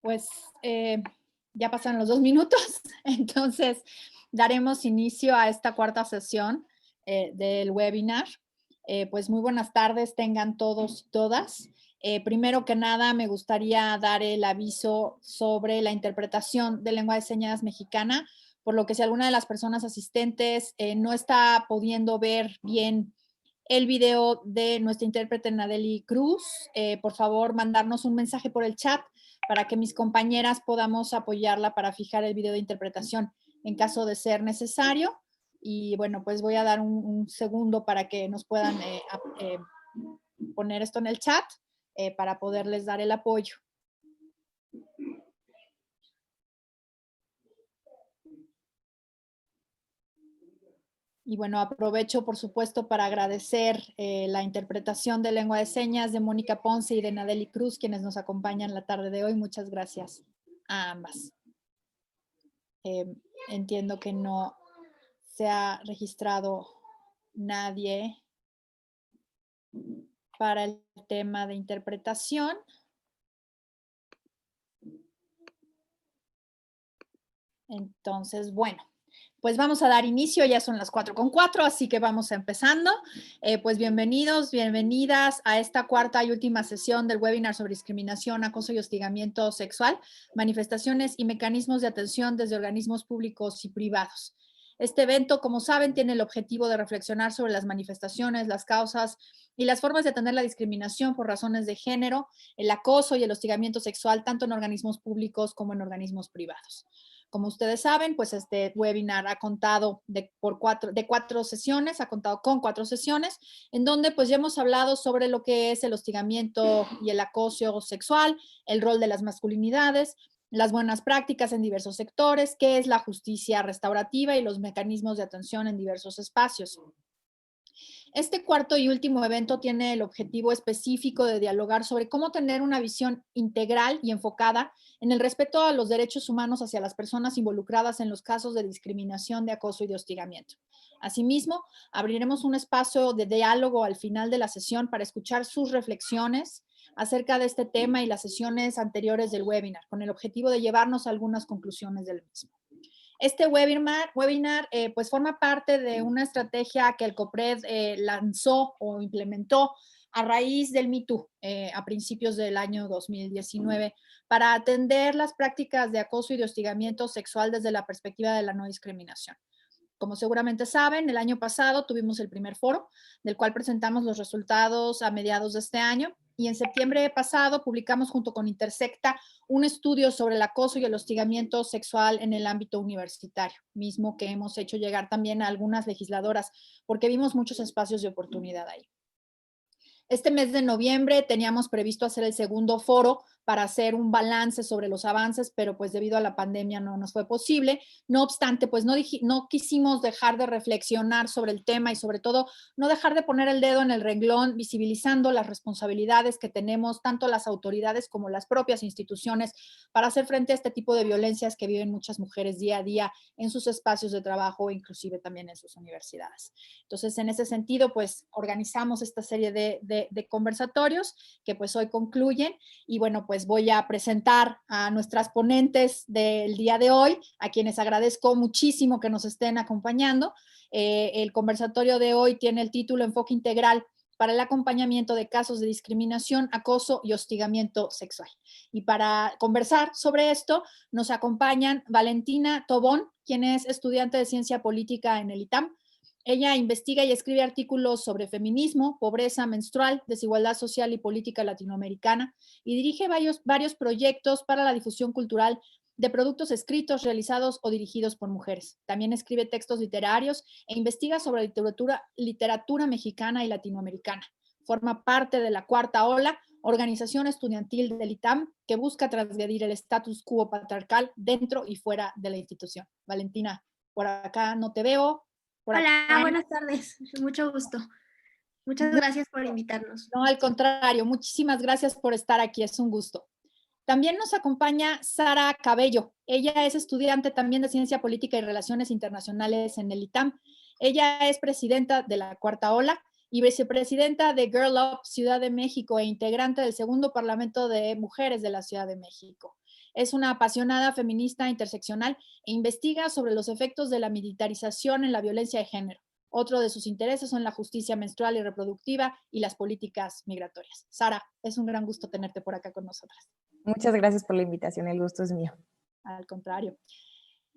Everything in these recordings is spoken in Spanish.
pues ya pasan los 2 minutos, entonces daremos inicio a esta cuarta sesión del webinar. Pues muy buenas tardes tengan todos y todas. Primero que nada, me gustaría dar el aviso sobre la interpretación de lengua de señas mexicana, por lo que si alguna de las personas asistentes no está pudiendo ver bien el video de nuestra intérprete Nadeli Cruz, por favor mandarnos un mensaje por el chat para que mis compañeras podamos apoyarla para fijar el video de interpretación en caso de ser necesario. Y bueno, pues voy a dar un segundo para que nos puedan poner esto en el chat para poderles dar el apoyo. Y bueno, aprovecho, por supuesto, para agradecer la interpretación de lengua de señas de Mónica Ponce y de Nadeli Cruz, quienes nos acompañan la tarde de hoy. Muchas gracias a ambas. Entiendo que no se ha registrado nadie para el tema de interpretación. Entonces, bueno, pues vamos a dar inicio, ya son las 4:04, así que vamos empezando. Pues bienvenidos, bienvenidas a esta cuarta y última sesión del webinar sobre discriminación, acoso y hostigamiento sexual, manifestaciones y mecanismos de atención desde organismos públicos y privados. Este evento, como saben, tiene el objetivo de reflexionar sobre las manifestaciones, las causas y las formas de atender la discriminación por razones de género, el acoso y el hostigamiento sexual, tanto en organismos públicos como en organismos privados. Como ustedes saben, pues este webinar ha contado con 4 sesiones, en donde pues ya hemos hablado sobre lo que es el hostigamiento y el acoso sexual, el rol de las masculinidades, las buenas prácticas en diversos sectores, qué es la justicia restaurativa y los mecanismos de atención en diversos espacios. Este cuarto y último evento tiene el objetivo específico de dialogar sobre cómo tener una visión integral y enfocada en el respeto a los derechos humanos hacia las personas involucradas en los casos de discriminación, de acoso y de hostigamiento. Asimismo, abriremos un espacio de diálogo al final de la sesión para escuchar sus reflexiones acerca de este tema y las sesiones anteriores del webinar, con el objetivo de llevarnos a algunas conclusiones del mismo. Este webinar pues forma parte de una estrategia que el COPRED lanzó o implementó a raíz del Me Too a principios del año 2019 para atender las prácticas de acoso y de hostigamiento sexual desde la perspectiva de la no discriminación. Como seguramente saben, el año pasado tuvimos el primer foro, del cual presentamos los resultados a mediados de este año, y en septiembre pasado publicamos junto con Intersecta un estudio sobre el acoso y el hostigamiento sexual en el ámbito universitario, mismo que hemos hecho llegar también a algunas legisladoras, porque vimos muchos espacios de oportunidad ahí. Este mes de noviembre teníamos previsto hacer el segundo foro para hacer un balance sobre los avances, pero pues debido a la pandemia no nos fue posible. No obstante, pues no quisimos dejar de reflexionar sobre el tema y sobre todo no dejar de poner el dedo en el renglón, visibilizando las responsabilidades que tenemos tanto las autoridades como las propias instituciones para hacer frente a este tipo de violencias que viven muchas mujeres día a día en sus espacios de trabajo, inclusive también en sus universidades. Entonces, en ese sentido, pues organizamos esta serie de conversatorios que pues hoy concluyen y bueno, pues voy a presentar a nuestras ponentes del día de hoy, a quienes agradezco muchísimo que nos estén acompañando. El conversatorio de hoy tiene el título Enfoque Integral para el acompañamiento de casos de discriminación, acoso y hostigamiento sexual. Y para conversar sobre esto nos acompañan Valentina Tobón, quien es estudiante de Ciencia Política en el ITAM. Ella investiga y escribe artículos sobre feminismo, pobreza menstrual, desigualdad social y política latinoamericana y dirige varios proyectos para la difusión cultural de productos escritos, realizados o dirigidos por mujeres. También escribe textos literarios e investiga sobre literatura mexicana y latinoamericana. Forma parte de la Cuarta Ola, organización estudiantil del ITAM que busca transgredir el status quo patriarcal dentro y fuera de la institución. Valentina, por acá no te veo. Hola, buenas tardes. Mucho gusto. Muchas gracias por invitarnos. No, al contrario, muchísimas gracias por estar aquí, es un gusto. También nos acompaña Sara Cabello. Ella es estudiante también de Ciencia Política y Relaciones Internacionales en el ITAM. Ella es presidenta de la Cuarta Ola y vicepresidenta de Girl Up Ciudad de México e integrante del segundo Parlamento de Mujeres de la Ciudad de México. Es una apasionada feminista interseccional e investiga sobre los efectos de la militarización en la violencia de género. Otro de sus intereses son la justicia menstrual y reproductiva y las políticas migratorias. Sara, es un gran gusto tenerte por acá con nosotras. Muchas gracias por la invitación, el gusto es mío. Al contrario.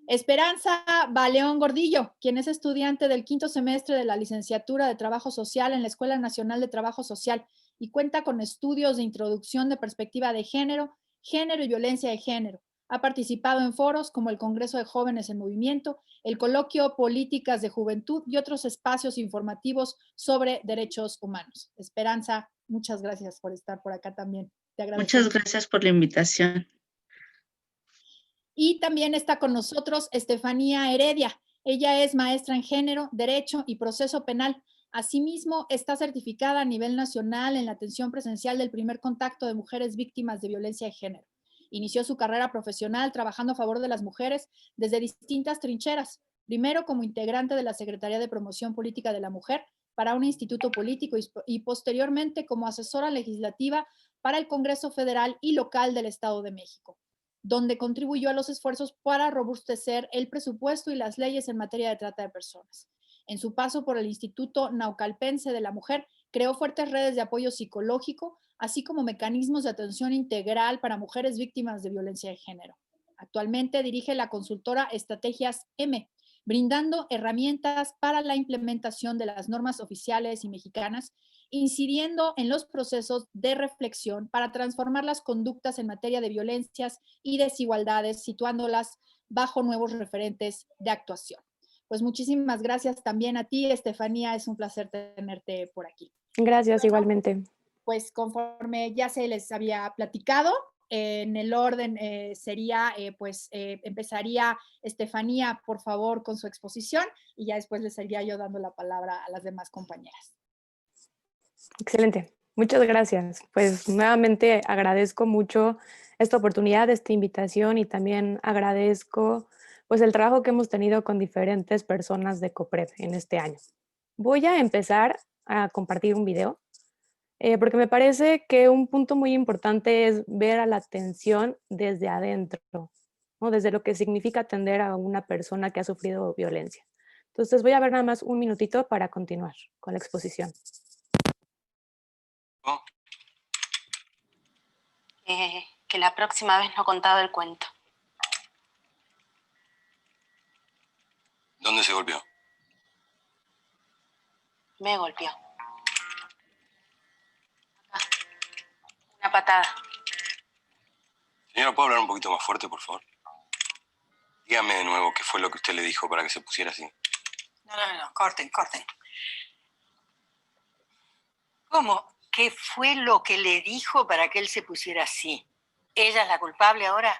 Esperanza Baleón Gordillo, quien es estudiante del 5º semestre de la licenciatura de Trabajo Social en la Escuela Nacional de Trabajo Social y cuenta con estudios de introducción de perspectiva de género, género y violencia de género. Ha participado en foros como el Congreso de Jóvenes en Movimiento, el Coloquio Políticas de Juventud y otros espacios informativos sobre derechos humanos. Esperanza, muchas gracias por estar por acá también. Te agradezco. Muchas gracias por la invitación. Y también está con nosotros Estefanía Heredia. Ella es maestra en género, derecho y proceso penal. Asimismo, está certificada a nivel nacional en la atención presencial del primer contacto de mujeres víctimas de violencia de género. Inició su carrera profesional trabajando a favor de las mujeres desde distintas trincheras. Primero como integrante de la Secretaría de Promoción Política de la Mujer para un instituto político y posteriormente como asesora legislativa para el Congreso Federal y local del Estado de México, donde contribuyó a los esfuerzos para robustecer el presupuesto y las leyes en materia de trata de personas. En su paso por el Instituto Naucalpense de la Mujer, creó fuertes redes de apoyo psicológico, así como mecanismos de atención integral para mujeres víctimas de violencia de género. Actualmente dirige la consultora Estrategias M, brindando herramientas para la implementación de las normas oficiales y mexicanas, incidiendo en los procesos de reflexión para transformar las conductas en materia de violencias y desigualdades, situándolas bajo nuevos referentes de actuación. Pues muchísimas gracias también a ti, Estefanía, es un placer tenerte por aquí. Gracias, igualmente. Pues conforme ya se les había platicado, en el orden sería, empezaría Estefanía, por favor, con su exposición y ya después les seguiría yo dando la palabra a las demás compañeras. Excelente, muchas gracias. Pues nuevamente agradezco mucho esta oportunidad, esta invitación y también agradezco pues el trabajo que hemos tenido con diferentes personas de COPRED en este año. Voy a empezar a compartir un video porque me parece que un punto muy importante es ver a la atención desde adentro, ¿no? Desde lo que significa atender a una persona que ha sufrido violencia. Entonces voy a ver nada más un minutito para continuar con la exposición. Que la próxima vez no contaba el cuento. ¿Dónde se golpeó? Me golpeó. Acá. Una patada. Señora, ¿puedo hablar un poquito más fuerte, por favor? Dígame de nuevo qué fue lo que usted le dijo para que se pusiera así. No, corten. ¿Cómo? ¿Qué fue lo que le dijo para que él se pusiera así? ¿Ella es la culpable ahora?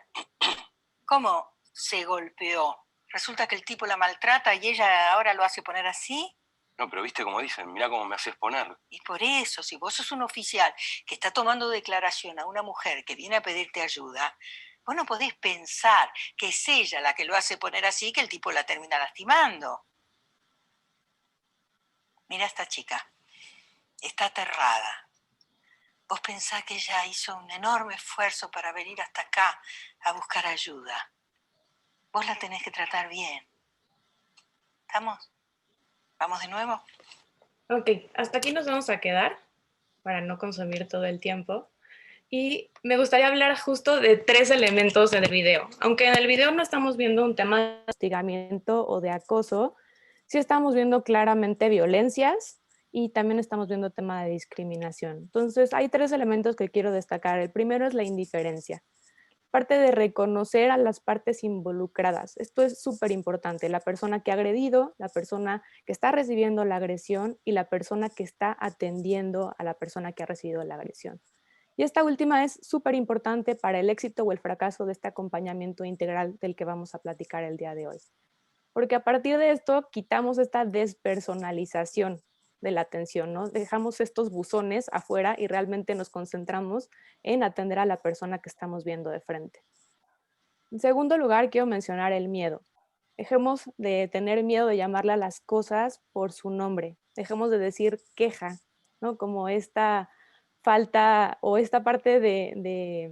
¿Cómo se golpeó? ¿Resulta que el tipo la maltrata y ella ahora lo hace poner así? No, pero viste como dicen, mirá cómo me haces poner. Y por eso, si vos sos un oficial que está tomando declaración a una mujer que viene a pedirte ayuda, vos no podés pensar que es ella la que lo hace poner así y que el tipo la termina lastimando. Mira esta chica, está aterrada. Vos pensás que ella hizo un enorme esfuerzo para venir hasta acá a buscar ayuda. Vos la tenés que tratar bien. ¿Estamos? ¿Vamos de nuevo? Ok, hasta aquí nos vamos a quedar para no consumir todo el tiempo. Y me gustaría hablar justo de 3 elementos en el video. Aunque en el video no estamos viendo un tema de hostigamiento o de acoso, sí estamos viendo claramente violencias y también estamos viendo tema de discriminación. Entonces, hay 3 elementos que quiero destacar. El primero es la indiferencia. Parte de reconocer a las partes involucradas. Esto es súper importante. La persona que ha agredido, la persona que está recibiendo la agresión y la persona que está atendiendo a la persona que ha recibido la agresión. Y esta última es súper importante para el éxito o el fracaso de este acompañamiento integral del que vamos a platicar el día de hoy. Porque a partir de esto quitamos esta despersonalización de la atención, ¿no? Dejamos estos buzones afuera y realmente nos concentramos en atender a la persona que estamos viendo de frente. En segundo lugar, quiero mencionar el miedo. Dejemos de tener miedo de llamarle a las cosas por su nombre. Dejemos de decir queja, ¿no? Como esta falta o esta parte de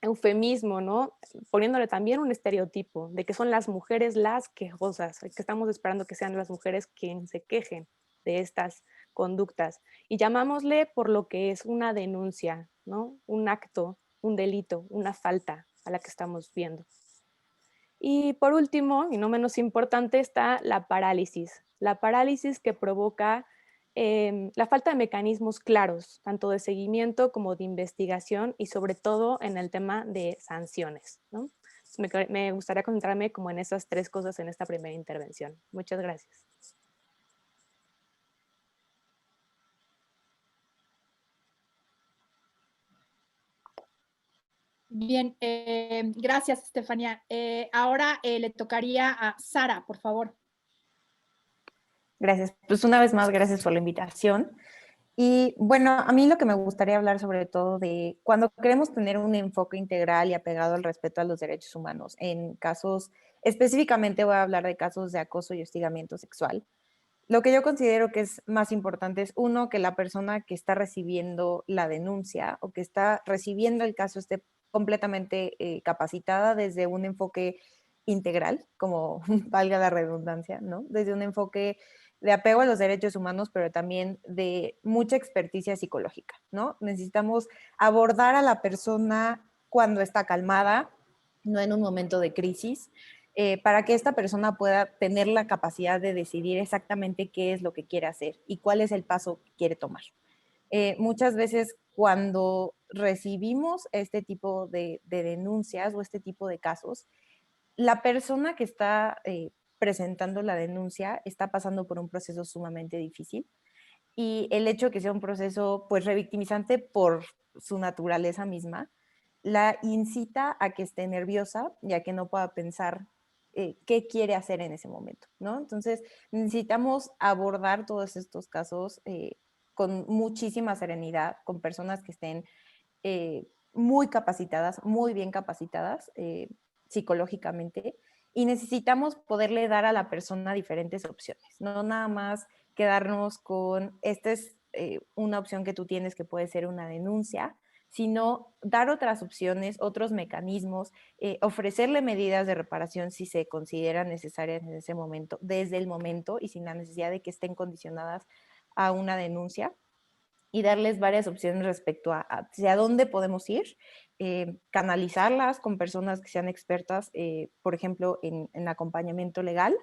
eufemismo, ¿no? Poniéndole también un estereotipo de que son las mujeres las quejosas, que estamos esperando que sean las mujeres quienes se quejen de estas conductas. Y llamámosle por lo que es una denuncia, ¿no? Un acto, un delito, una falta a la que estamos viendo. Y por último, y no menos importante, está la parálisis que provoca la falta de mecanismos claros, tanto de seguimiento como de investigación y sobre todo en el tema de sanciones, ¿no? Me gustaría concentrarme como en esas tres cosas en esta primera intervención. Muchas gracias. Bien, gracias, Estefanía. Ahora le tocaría a Sara, por favor. Gracias. Pues una vez más, gracias por la invitación. Y bueno, a mí lo que me gustaría hablar sobre todo de cuando queremos tener un enfoque integral y apegado al respeto a los derechos humanos, en casos, específicamente voy a hablar de casos de acoso y hostigamiento sexual. Lo que yo considero que es más importante es, uno, que la persona que está recibiendo la denuncia o que está recibiendo el caso esté completamente capacitada desde un enfoque integral, como valga la redundancia, ¿no? Desde un enfoque de apego a los derechos humanos, pero también de mucha experticia psicológica, ¿no? Necesitamos abordar a la persona cuando está calmada, no en un momento de crisis, para que esta persona pueda tener la capacidad de decidir exactamente qué es lo que quiere hacer y cuál es el paso que quiere tomar. Muchas veces cuando recibimos este tipo de denuncias o este tipo de casos, la persona que está presentando la denuncia está pasando por un proceso sumamente difícil y el hecho de que sea un proceso pues revictimizante por su naturaleza misma, la incita a que esté nerviosa y a que no pueda pensar qué quiere hacer en ese momento, ¿no? Entonces necesitamos abordar todos estos casos con muchísima serenidad, con personas que estén muy capacitadas, muy bien capacitadas psicológicamente, y necesitamos poderle dar a la persona diferentes opciones, no nada más quedarnos con, esta es una opción que tú tienes que puede ser una denuncia, sino dar otras opciones, otros mecanismos, ofrecerle medidas de reparación si se consideran necesarias en ese momento, desde el momento y sin la necesidad de que estén condicionadas a una denuncia, y darles varias opciones respecto a hacia dónde podemos ir, canalizarlas con personas que sean expertas, por ejemplo, en acompañamiento legal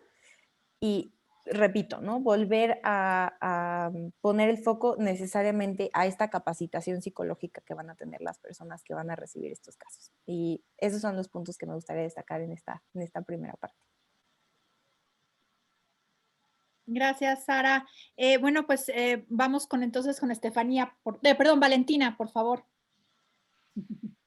y repito, ¿no? Volver a poner el foco necesariamente a esta capacitación psicológica que van a tener las personas que van a recibir estos casos. Y esos son los puntos que me gustaría destacar en esta primera parte. Gracias, Sara. Bueno, pues vamos entonces con Estefanía, perdón, Valentina, por favor.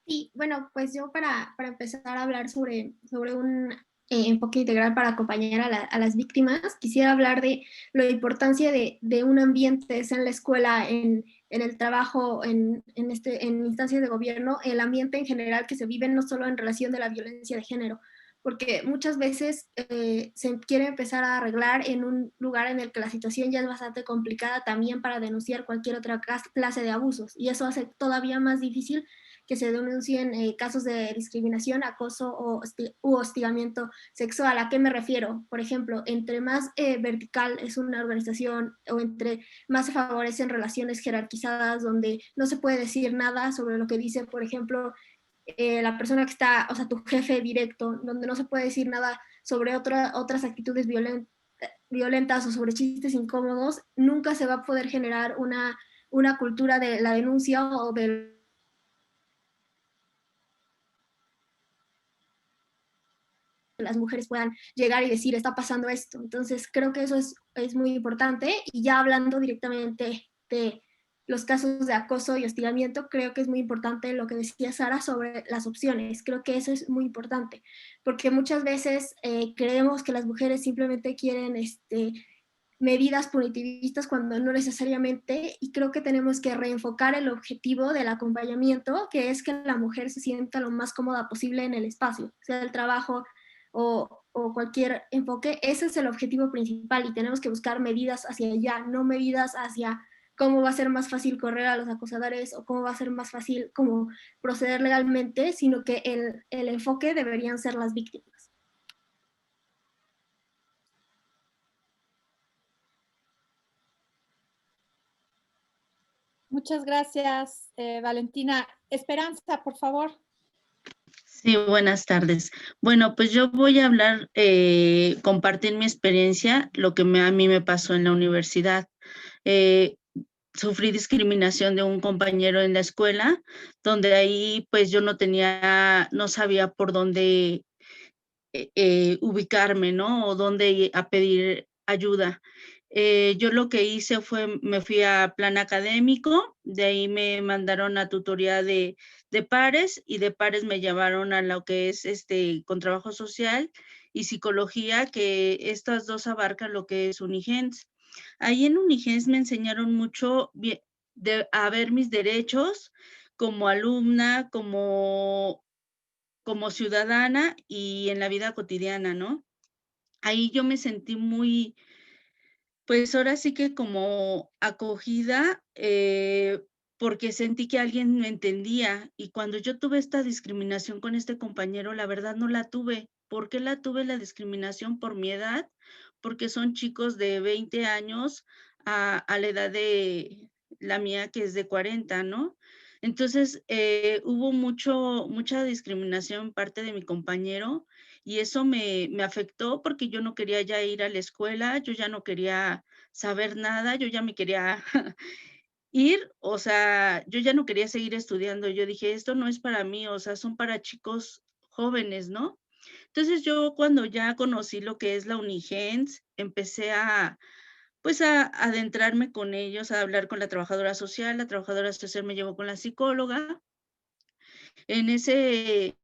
Sí, bueno, pues yo para empezar a hablar sobre un enfoque integral para acompañar a las víctimas, quisiera hablar de la importancia de un ambiente, sea en la escuela, en el trabajo, en instancias de gobierno, el ambiente en general que se vive no solo en relación de la violencia de género, porque muchas veces se quiere empezar a arreglar en un lugar en el que la situación ya es bastante complicada también para denunciar cualquier otra clase de abusos, y eso hace todavía más difícil que se denuncien casos de discriminación, acoso u hostigamiento sexual. ¿A qué me refiero? Por ejemplo, entre más vertical es una organización o entre más se favorecen relaciones jerarquizadas donde no se puede decir nada sobre lo que dice, por ejemplo, la persona que está, o sea, tu jefe directo, donde no se puede decir nada sobre otras actitudes violentas o sobre chistes incómodos, nunca se va a poder generar una cultura de la denuncia o del las mujeres puedan llegar y decir, está pasando esto. Entonces, creo que eso es muy importante. Y ya hablando directamente de los casos de acoso y hostigamiento, creo que es muy importante lo que decía Sara sobre las opciones. Creo que eso es muy importante, porque muchas veces creemos que las mujeres simplemente quieren medidas punitivistas cuando no necesariamente, y creo que tenemos que reenfocar el objetivo del acompañamiento, que es que la mujer se sienta lo más cómoda posible en el espacio, sea el trabajo, o cualquier enfoque. Ese es el objetivo principal y tenemos que buscar medidas hacia allá, no medidas hacia cómo va a ser más fácil correr a los acosadores o cómo va a ser más fácil como proceder legalmente, sino que el enfoque deberían ser las víctimas. Muchas gracias, Valentina. Esperanza, por favor. Sí, buenas tardes. Bueno, pues yo voy a hablar, compartir mi experiencia, lo que a mí me pasó en la universidad. Eh, Sufrí discriminación de un compañero en la escuela, donde ahí pues yo no sabía por dónde ubicarme, ¿no? O dónde a pedir ayuda. Yo lo que hice fue, me fui a plan académico, de ahí me mandaron a tutoría de pares y de pares me llevaron a lo que es con trabajo social y psicología, que estas dos abarcan lo que es Unigens. Ahí en Unigens me enseñaron mucho a ver mis derechos como alumna, como ciudadana y en la vida cotidiana, ¿no? Ahí yo me sentí muy, pues ahora sí que como acogida, porque sentí que alguien me entendía. Y cuando yo tuve esta discriminación con este compañero, la verdad no la tuve. ¿Por qué la tuve la discriminación? Por mi edad, porque son chicos de 20 años a la edad de la mía, que es de 40, ¿no? Entonces, hubo mucha discriminación en parte de mi compañero y eso me afectó porque yo no quería ya ir a la escuela, yo ya no quería saber nada, yo ya me quería ir, o sea, yo ya no quería seguir estudiando. Yo dije, esto no es para mí, o sea, son para chicos jóvenes, ¿no? Entonces yo cuando ya conocí lo que es la Unigens, empecé pues a adentrarme con ellos, a hablar con la trabajadora social me llevó con la psicóloga. En ese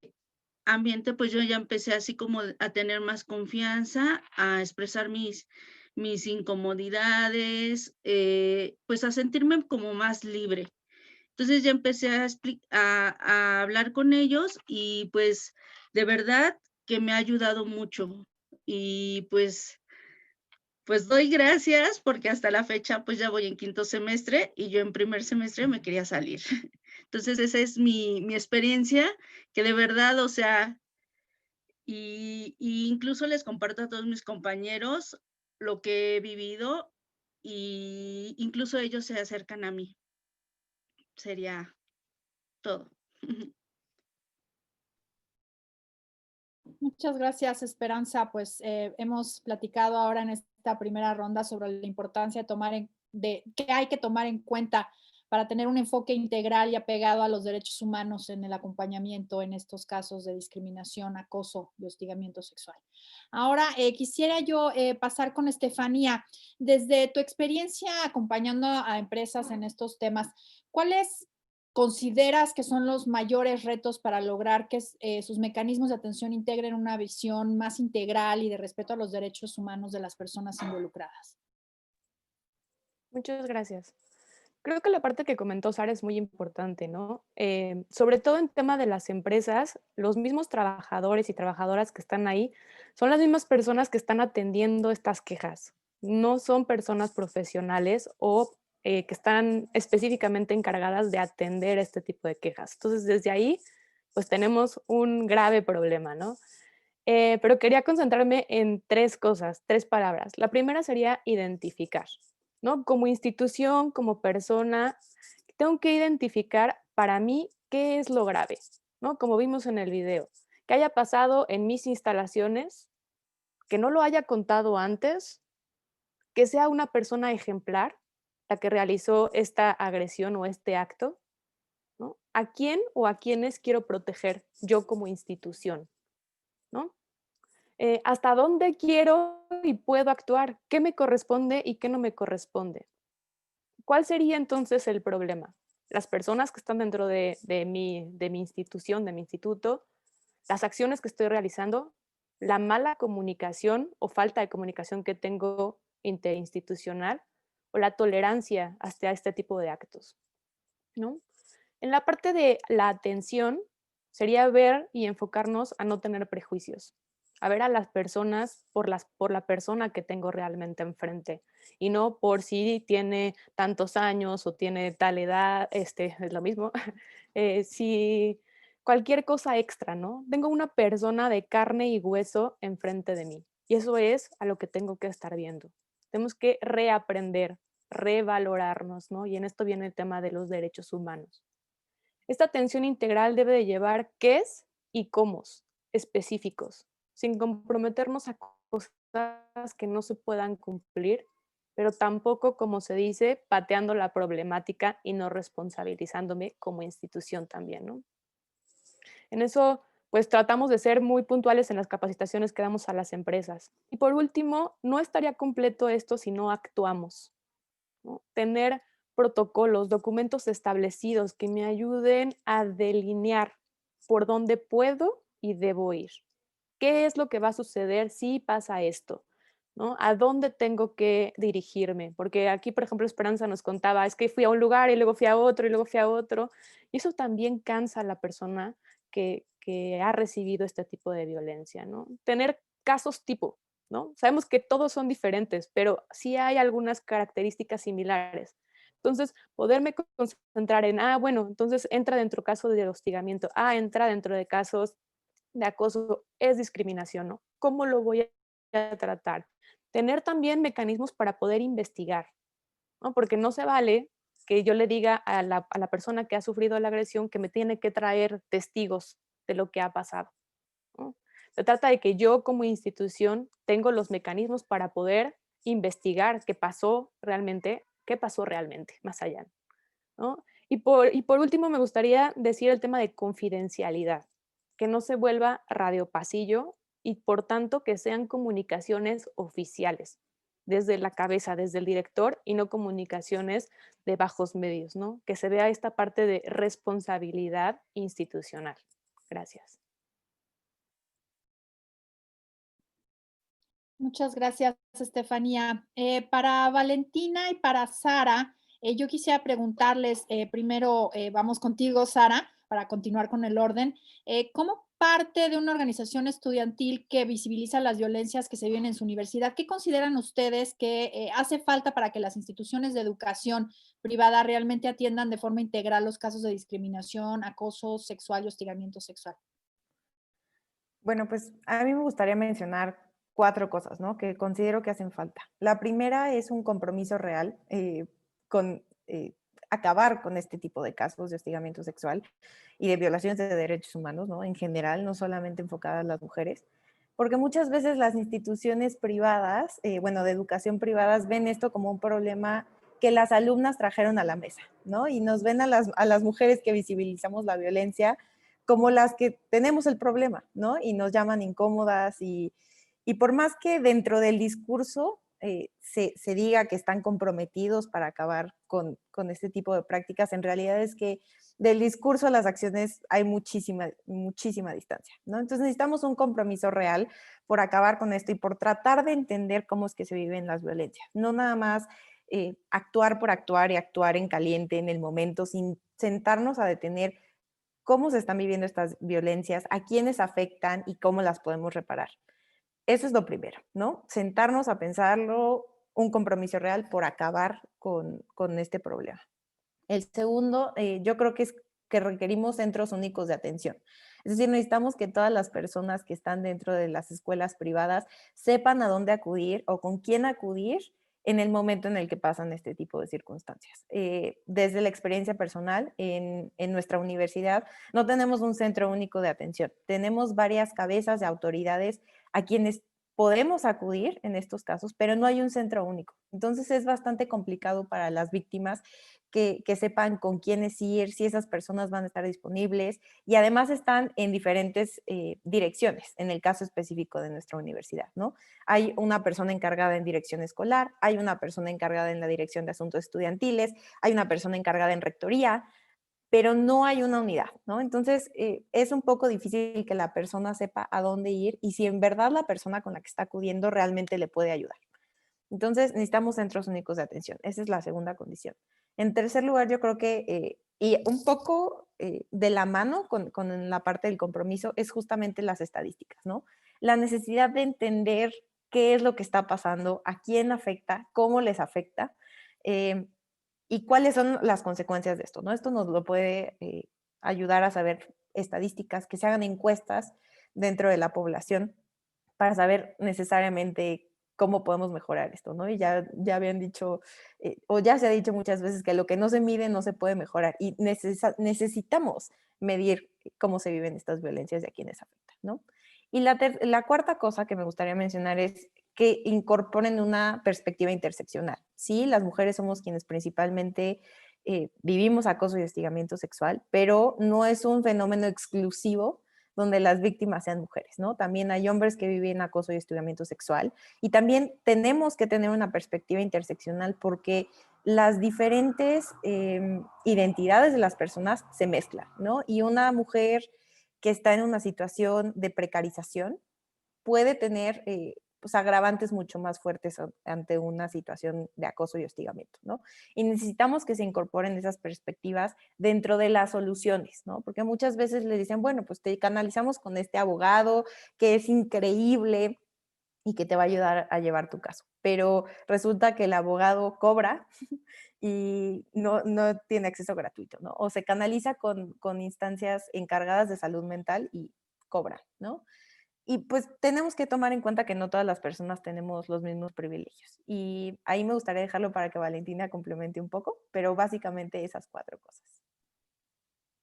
ambiente, pues yo ya empecé así como a tener más confianza, a expresar mis incomodidades, pues a sentirme como más libre. Entonces ya empecé a hablar con ellos y pues de verdad que me ha ayudado mucho. Y pues doy gracias porque hasta la fecha pues ya voy en 5º semestre y yo en primer semestre me quería salir. Entonces esa es mi experiencia, que de verdad, o sea, y incluso les comparto a todos mis compañeros lo que he vivido y incluso ellos se acercan a mí. Sería todo. Muchas gracias, Esperanza. Pues hemos platicado ahora en esta primera ronda sobre la importancia de qué hay que tomar en cuenta para tener un enfoque integral y apegado a los derechos humanos en el acompañamiento en estos casos de discriminación, acoso y hostigamiento sexual. Ahora, quisiera yo pasar con Estefanía. Desde tu experiencia acompañando a empresas en estos temas, ¿cuáles consideras que son los mayores retos para lograr que sus mecanismos de atención integren una visión más integral y de respeto a los derechos humanos de las personas involucradas? Muchas gracias. Creo que la parte que comentó Sara es muy importante, ¿no? Sobre todo en tema de las empresas, los mismos trabajadores y trabajadoras que están ahí son las mismas personas que están atendiendo estas quejas. No son personas profesionales o que están específicamente encargadas de atender este tipo de quejas. Entonces, desde ahí, pues tenemos un grave problema, ¿no? Pero quería concentrarme en 3 cosas, 3 palabras. La primera sería identificar, ¿no? Como institución, como persona, tengo que identificar para mí qué es lo grave, ¿no? Como vimos en el video, que haya pasado en mis instalaciones, que no lo haya contado antes, que sea una persona ejemplar la que realizó esta agresión o este acto, ¿no? ¿A quién o a quiénes quiero proteger yo como institución, ¿no? ¿Hasta dónde quiero y puedo actuar? ¿Qué me corresponde y qué no me corresponde? ¿Cuál sería entonces el problema? Las personas que están dentro de mi institución, de mi instituto, las acciones que estoy realizando, la mala comunicación o falta de comunicación que tengo interinstitucional o la tolerancia hacia este tipo de actos, ¿no? En la parte de la atención sería ver y enfocarnos a no tener prejuicios, a ver a las personas por la persona que tengo realmente enfrente y no por si tiene tantos años o tiene tal edad, es lo mismo, si cualquier cosa extra, ¿no? Tengo una persona de carne y hueso enfrente de mí y eso es a lo que tengo que estar viendo. Tenemos que reaprender, revalorarnos, ¿no? Y en esto viene el tema de los derechos humanos. Esta atención integral debe de llevar qués y cómo específicos, sin comprometernos a cosas que no se puedan cumplir, pero tampoco, como se dice, pateando la problemática y no responsabilizándome como institución también, ¿no? En eso, pues tratamos de ser muy puntuales en las capacitaciones que damos a las empresas. Y por último, no estaría completo esto si no actuamos, ¿no? Tener protocolos, documentos establecidos que me ayuden a delinear por dónde puedo y debo ir. ¿Qué es lo que va a suceder si pasa esto? ¿No? ¿A dónde tengo que dirigirme? Porque aquí, por ejemplo, Esperanza nos contaba, es que fui a un lugar y luego fui a otro y luego fui a otro. Y eso también cansa a la persona que ha recibido este tipo de violencia, ¿no? Tener casos tipo, ¿no? Sabemos que todos son diferentes, pero sí hay algunas características similares. Entonces, poderme concentrar en, bueno, entonces entra dentro de casos de hostigamiento, entra dentro de casos de acoso, es discriminación, ¿no? ¿Cómo lo voy a tratar? Tener también mecanismos para poder investigar, ¿no? Porque no se vale que yo le diga a la persona que ha sufrido la agresión que me tiene que traer testigos de lo que ha pasado, ¿no? Se trata de que yo como institución tengo los mecanismos para poder investigar qué pasó realmente, más allá, ¿no? Y por último me gustaría decir el tema de confidencialidad, que no se vuelva radio pasillo y por tanto que sean comunicaciones oficiales, desde la cabeza, desde el director y no comunicaciones de bajos medios, ¿no? Que se vea esta parte de responsabilidad institucional. Gracias. Muchas gracias, Estefanía. Para Valentina y para Sara, yo quisiera preguntarles, primero vamos contigo, Sara, para continuar con el orden. ¿Cómo parte de una organización estudiantil que visibiliza las violencias que se viven en su universidad, qué consideran ustedes que hace falta para que las instituciones de educación privada realmente atiendan de forma integral los casos de discriminación, acoso sexual y hostigamiento sexual? Bueno, pues a mí me gustaría mencionar 4 cosas, ¿no? Que considero que hacen falta. La primera es un compromiso real con acabar con este tipo de casos de hostigamiento sexual y de violaciones de derechos humanos, ¿no? En general, no solamente enfocadas a las mujeres, porque muchas veces las instituciones privadas, bueno, de educación privadas, ven esto como un problema que las alumnas trajeron a la mesa, ¿no? Y nos ven a las mujeres que visibilizamos la violencia como las que tenemos el problema, ¿no? Y nos llaman incómodas y por más que dentro del discurso se diga que están comprometidos para acabar con este tipo de prácticas, en realidad es que del discurso a las acciones hay muchísima distancia, ¿no? Entonces necesitamos un compromiso real por acabar con esto y por tratar de entender cómo es que se viven las violencias, no nada más actuar por actuar y actuar en caliente en el momento sin sentarnos a detener cómo se están viviendo estas violencias, a quiénes afectan y cómo las podemos reparar. Eso es lo primero, ¿no? Sentarnos a pensarlo, un compromiso real por acabar con este problema. El segundo, yo creo que es que requerimos centros únicos de atención. Es decir, necesitamos que todas las personas que están dentro de las escuelas privadas sepan a dónde acudir o con quién acudir en el momento en el que pasan este tipo de circunstancias. Desde la experiencia personal, en nuestra universidad no tenemos un centro único de atención. Tenemos varias cabezas de autoridades a quienes podemos acudir en estos casos, pero no hay un centro único. Entonces es bastante complicado para las víctimas que sepan con quiénes ir, si esas personas van a estar disponibles y además están en diferentes direcciones, en el caso específico de nuestra universidad, ¿no? Hay una persona encargada en dirección escolar, hay una persona encargada en la dirección de asuntos estudiantiles, hay una persona encargada en rectoría, pero no hay una unidad, ¿no? Entonces, es un poco difícil que la persona sepa a dónde ir y si en verdad la persona con la que está acudiendo realmente le puede ayudar. Entonces, necesitamos centros únicos de atención. Esa es la segunda condición. En tercer lugar, yo creo que, y un poco de la mano con la parte del compromiso, es justamente las estadísticas, ¿no? la necesidad de entender qué es lo que está pasando, a quién afecta, cómo les afecta, y cuáles son las consecuencias de esto, ¿no? Esto nos lo puede ayudar a saber estadísticas, que se hagan encuestas dentro de la población para saber necesariamente cómo podemos mejorar esto, ¿no? Y ya habían dicho, o ya se ha dicho muchas veces que lo que no se mide no se puede mejorar y necesitamos medir cómo se viven estas violencias y a quiénes afectan, ¿no? Y la cuarta cosa que me gustaría mencionar es que incorporen una perspectiva interseccional. Sí, las mujeres somos quienes principalmente vivimos acoso y hostigamiento sexual, pero no es un fenómeno exclusivo donde las víctimas sean mujeres, ¿no? También hay hombres que viven acoso y hostigamiento sexual y también tenemos que tener una perspectiva interseccional porque las diferentes identidades de las personas se mezclan, ¿no? Y una mujer que está en una situación de precarización puede tener pues agravantes mucho más fuertes ante una situación de acoso y hostigamiento, ¿no? Y necesitamos que se incorporen esas perspectivas dentro de las soluciones, ¿no? Porque muchas veces le dicen, bueno, pues te canalizamos con este abogado que es increíble y que te va a ayudar a llevar tu caso. Pero resulta que el abogado cobra y no tiene acceso gratuito, ¿no? O se canaliza con instancias encargadas de salud mental y cobra, ¿no? Y pues tenemos que tomar en cuenta que no todas las personas tenemos los mismos privilegios. Y ahí me gustaría dejarlo para que Valentina complemente un poco, pero básicamente esas 4 cosas.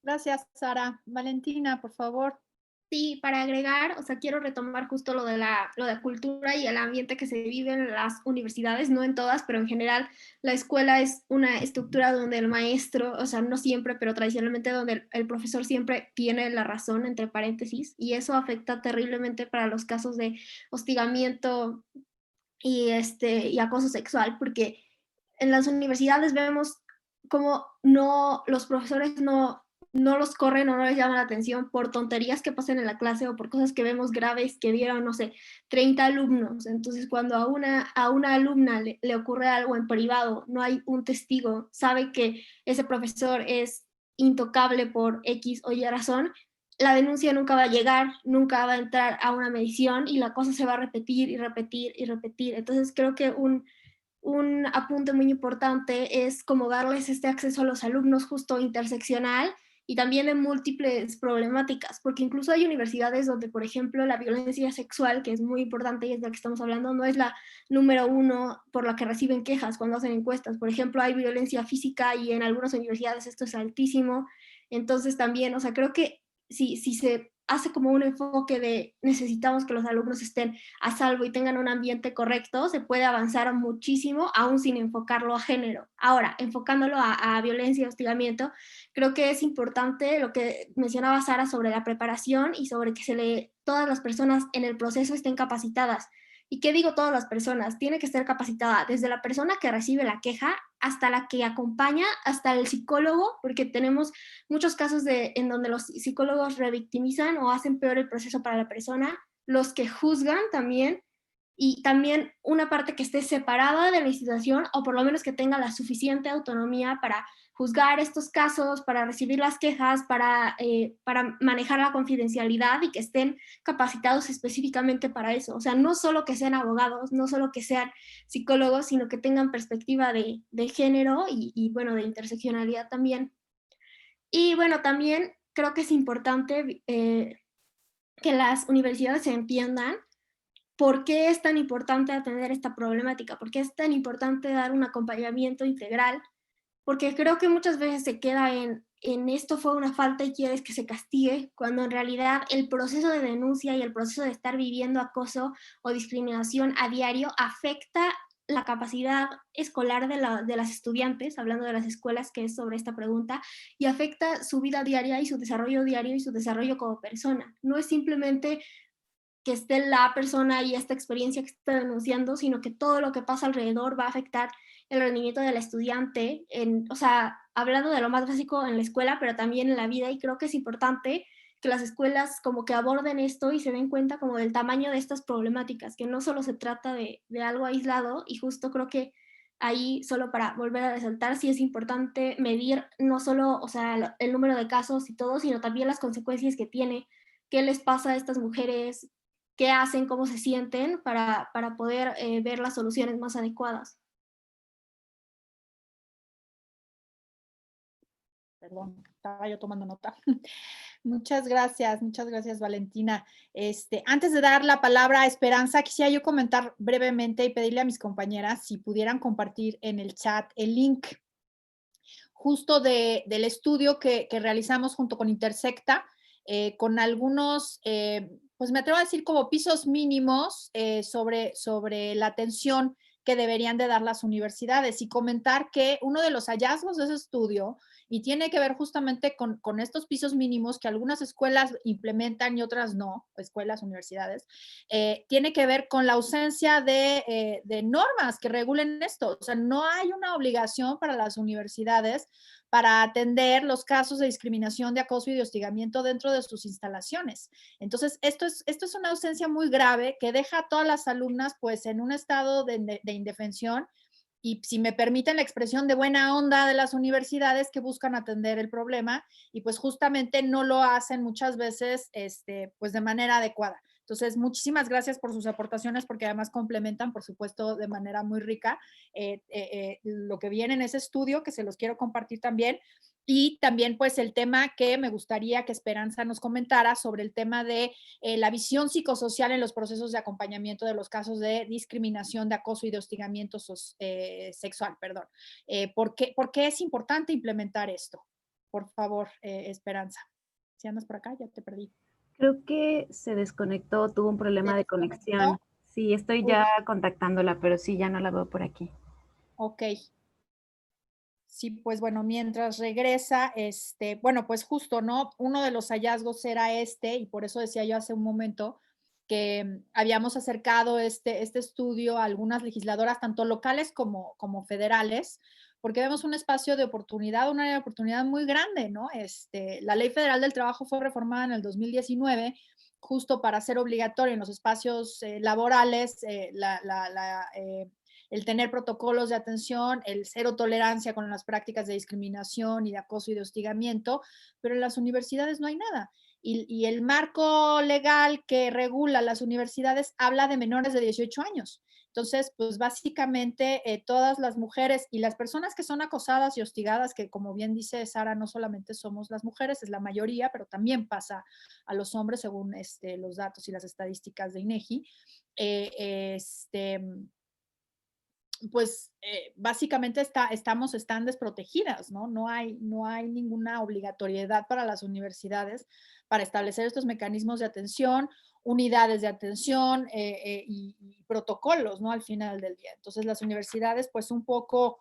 Gracias, Sara. Valentina, por favor. Sí, para agregar, o sea, quiero retomar justo lo de la cultura y el ambiente que se vive en las universidades, no en todas, pero en general la escuela es una estructura donde el maestro, o sea, no siempre, pero tradicionalmente donde el profesor siempre tiene la razón, entre paréntesis, y eso afecta terriblemente para los casos de hostigamiento y acoso sexual, porque en las universidades vemos como los profesores no los corren o no les llaman la atención por tonterías que pasan en la clase o por cosas que vemos graves que vieron, no sé, 30 alumnos. Entonces, cuando a una alumna le ocurre algo en privado, no hay un testigo, sabe que ese profesor es intocable por X o Y razón, la denuncia nunca va a llegar, nunca va a entrar a una medición y la cosa se va a repetir y repetir y repetir. Entonces, creo que un apunte muy importante es como darles este acceso a los alumnos justo interseccional y también en múltiples problemáticas, porque incluso hay universidades donde, por ejemplo, la violencia sexual, que es muy importante y es de la que estamos hablando, no es la número 1 por la que reciben quejas cuando hacen encuestas. Por ejemplo, hay violencia física y en algunas universidades esto es altísimo. Entonces también, o sea, creo que si se hace como un enfoque de necesitamos que los alumnos estén a salvo y tengan un ambiente correcto, se puede avanzar muchísimo, aún sin enfocarlo a género. Ahora, enfocándolo a violencia y hostigamiento, creo que es importante lo que mencionaba Sara sobre la preparación y sobre que todas las personas en el proceso estén capacitadas. ¿Y qué digo todas las personas? Tiene que estar capacitada desde la persona que recibe la queja hasta la que acompaña, hasta el psicólogo, porque tenemos muchos casos en donde los psicólogos revictimizan o hacen peor el proceso para la persona, los que juzgan también, y también una parte que esté separada de la institución o por lo menos que tenga la suficiente autonomía para juzgar estos casos, para recibir las quejas, para manejar la confidencialidad y que estén capacitados específicamente para eso. O sea, no solo que sean abogados, no solo que sean psicólogos, sino que tengan perspectiva de género y bueno, de interseccionalidad también. Y bueno, también creo que es importante que las universidades se entiendan por qué es tan importante atender esta problemática, por qué es tan importante dar un acompañamiento integral, porque creo que muchas veces se queda en esto fue una falta y quieres que se castigue, cuando en realidad el proceso de denuncia y el proceso de estar viviendo acoso o discriminación a diario afecta la capacidad escolar de las estudiantes, hablando de las escuelas, que es sobre esta pregunta, y afecta su vida diaria y su desarrollo diario y su desarrollo como persona. No es simplemente que esté la persona y esta experiencia que está denunciando, sino que todo lo que pasa alrededor va a afectar el rendimiento del estudiante, o sea, hablando de lo más básico en la escuela, pero también en la vida, y creo que es importante que las escuelas como que aborden esto y se den cuenta como del tamaño de estas problemáticas, que no solo se trata de algo aislado, y justo creo que ahí, solo para volver a resaltar, sí es importante medir no solo, o sea, el número de casos y todo, sino también las consecuencias que tiene, qué les pasa a estas mujeres, qué hacen, cómo se sienten para poder ver las soluciones más adecuadas. Perdón, estaba yo tomando nota. Muchas gracias, Valentina. Antes de dar la palabra a Esperanza, quisiera yo comentar brevemente y pedirle a mis compañeras si pudieran compartir en el chat el link justo del estudio que realizamos junto con Intersecta, con algunos, pues me atrevo a decir como pisos mínimos sobre la atención que deberían de dar las universidades y comentar que uno de los hallazgos de ese estudio, y tiene que ver justamente con estos pisos mínimos que algunas escuelas implementan y otras no, escuelas, universidades, tiene que ver con la ausencia de normas que regulen esto. O sea, no hay una obligación para las universidades para atender los casos de discriminación, de acoso y de hostigamiento dentro de sus instalaciones. Entonces, esto es una ausencia muy grave que deja a todas las alumnas pues en un estado de indefensión y, si me permiten la expresión, de buena onda de las universidades que buscan atender el problema y pues justamente no lo hacen muchas veces pues de manera adecuada. Entonces, muchísimas gracias por sus aportaciones, porque además complementan, por supuesto, de manera muy rica lo que viene en ese estudio, que se los quiero compartir también. Y también, pues, el tema que me gustaría que Esperanza nos comentara sobre el tema de la visión psicosocial en los procesos de acompañamiento de los casos de discriminación, de acoso y de hostigamiento sexual, perdón. ¿Por qué es importante implementar esto? Por favor, Esperanza. Si andas por acá, ya te perdí. Creo que se desconectó, tuvo un problema de conexión. Sí, estoy ya contactándola, pero sí, ya no la veo por aquí. Ok. Sí, pues bueno, mientras regresa, bueno, pues justo, ¿no? Uno de los hallazgos era y por eso decía yo hace un momento que habíamos acercado este estudio a algunas legisladoras, tanto locales como federales, porque vemos un espacio de oportunidad, un área de oportunidad muy grande, ¿no? La Ley Federal del Trabajo fue reformada en el 2019, justo para hacer obligatorio en los espacios laborales el tener protocolos de atención, el cero tolerancia con las prácticas de discriminación y de acoso y de hostigamiento, pero en las universidades no hay nada. Y el marco legal que regula las universidades habla de menores de 18 años. Entonces, pues básicamente todas las mujeres y las personas que son acosadas y hostigadas, que como bien dice Sara, no solamente somos las mujeres, es la mayoría, pero también pasa a los hombres según los datos y las estadísticas de INEGI, pues básicamente están desprotegidas, ¿no? No hay ninguna obligatoriedad para las universidades para establecer estos mecanismos de atención, unidades de atención y protocolos, ¿no? Al final del día. Entonces las universidades pues un poco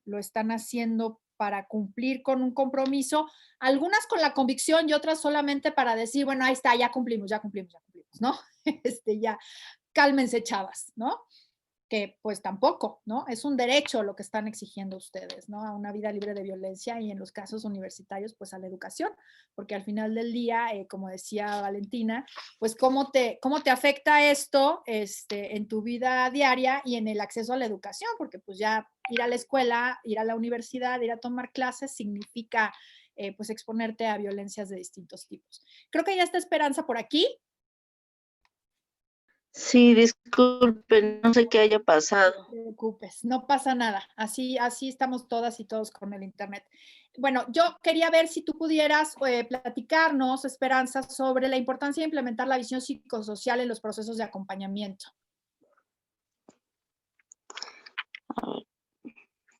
lo están haciendo para cumplir con un compromiso, algunas con la convicción y otras solamente para decir, bueno, ahí está, ya cumplimos, ¿no? Ya, cálmense, chavas, ¿no? Que pues tampoco, ¿no? Es un derecho lo que están exigiendo ustedes, ¿no? A una vida libre de violencia y en los casos universitarios, pues a la educación, porque al final del día, como decía Valentina, pues cómo te afecta esto en tu vida diaria y en el acceso a la educación, porque pues ya ir a la escuela, ir a la universidad, ir a tomar clases significa pues exponerte a violencias de distintos tipos. Creo que ya está Esperanza por aquí. Sí, disculpen, no sé qué haya pasado. No te preocupes, no pasa nada. Así estamos todas y todos con el internet. Bueno, yo quería ver si tú pudieras platicarnos, Esperanza, sobre la importancia de implementar la visión psicosocial en los procesos de acompañamiento.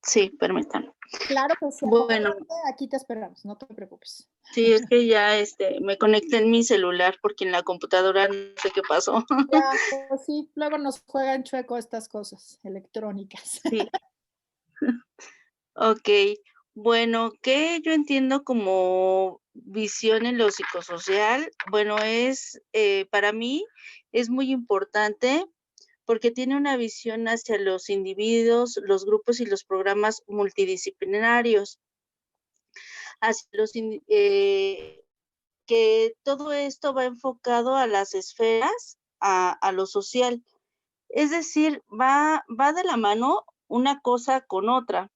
Sí, permítanme. Claro que sí. Bueno, aquí te esperamos, no te preocupes. Sí, es que ya me conecté en mi celular porque en la computadora no sé qué pasó. Ya, pues sí, luego nos juegan chueco estas cosas electrónicas. Sí. Ok, bueno, ¿qué yo entiendo como visión en lo psicosocial? Bueno, para mí es muy importante porque tiene una visión hacia los individuos, los grupos y los programas multidisciplinarios, hacia que todo esto va enfocado a las esferas, a lo social. Es decir, va de la mano una cosa con otra,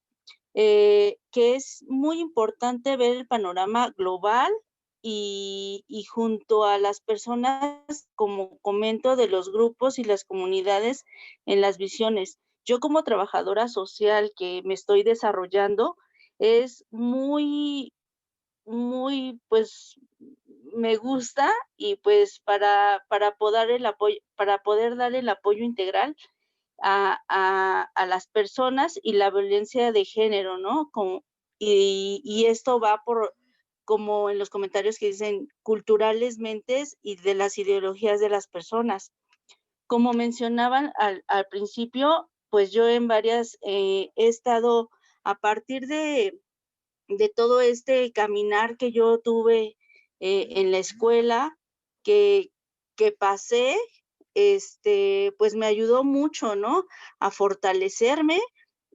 que es muy importante ver el panorama global y junto a las personas, como comento, de los grupos y las comunidades en las visiones. Yo como trabajadora social que me estoy desarrollando, es muy, pues, me gusta y pues para poder dar el apoyo integral a las personas y la violencia de género, ¿no? Y esto va por, como en los comentarios que dicen, culturales mentes y de las ideologías de las personas. Como mencionaban al principio, pues yo en varias he estado a partir de todo este caminar que yo tuve en la escuela, que pasé, pues me ayudó mucho, ¿no? A fortalecerme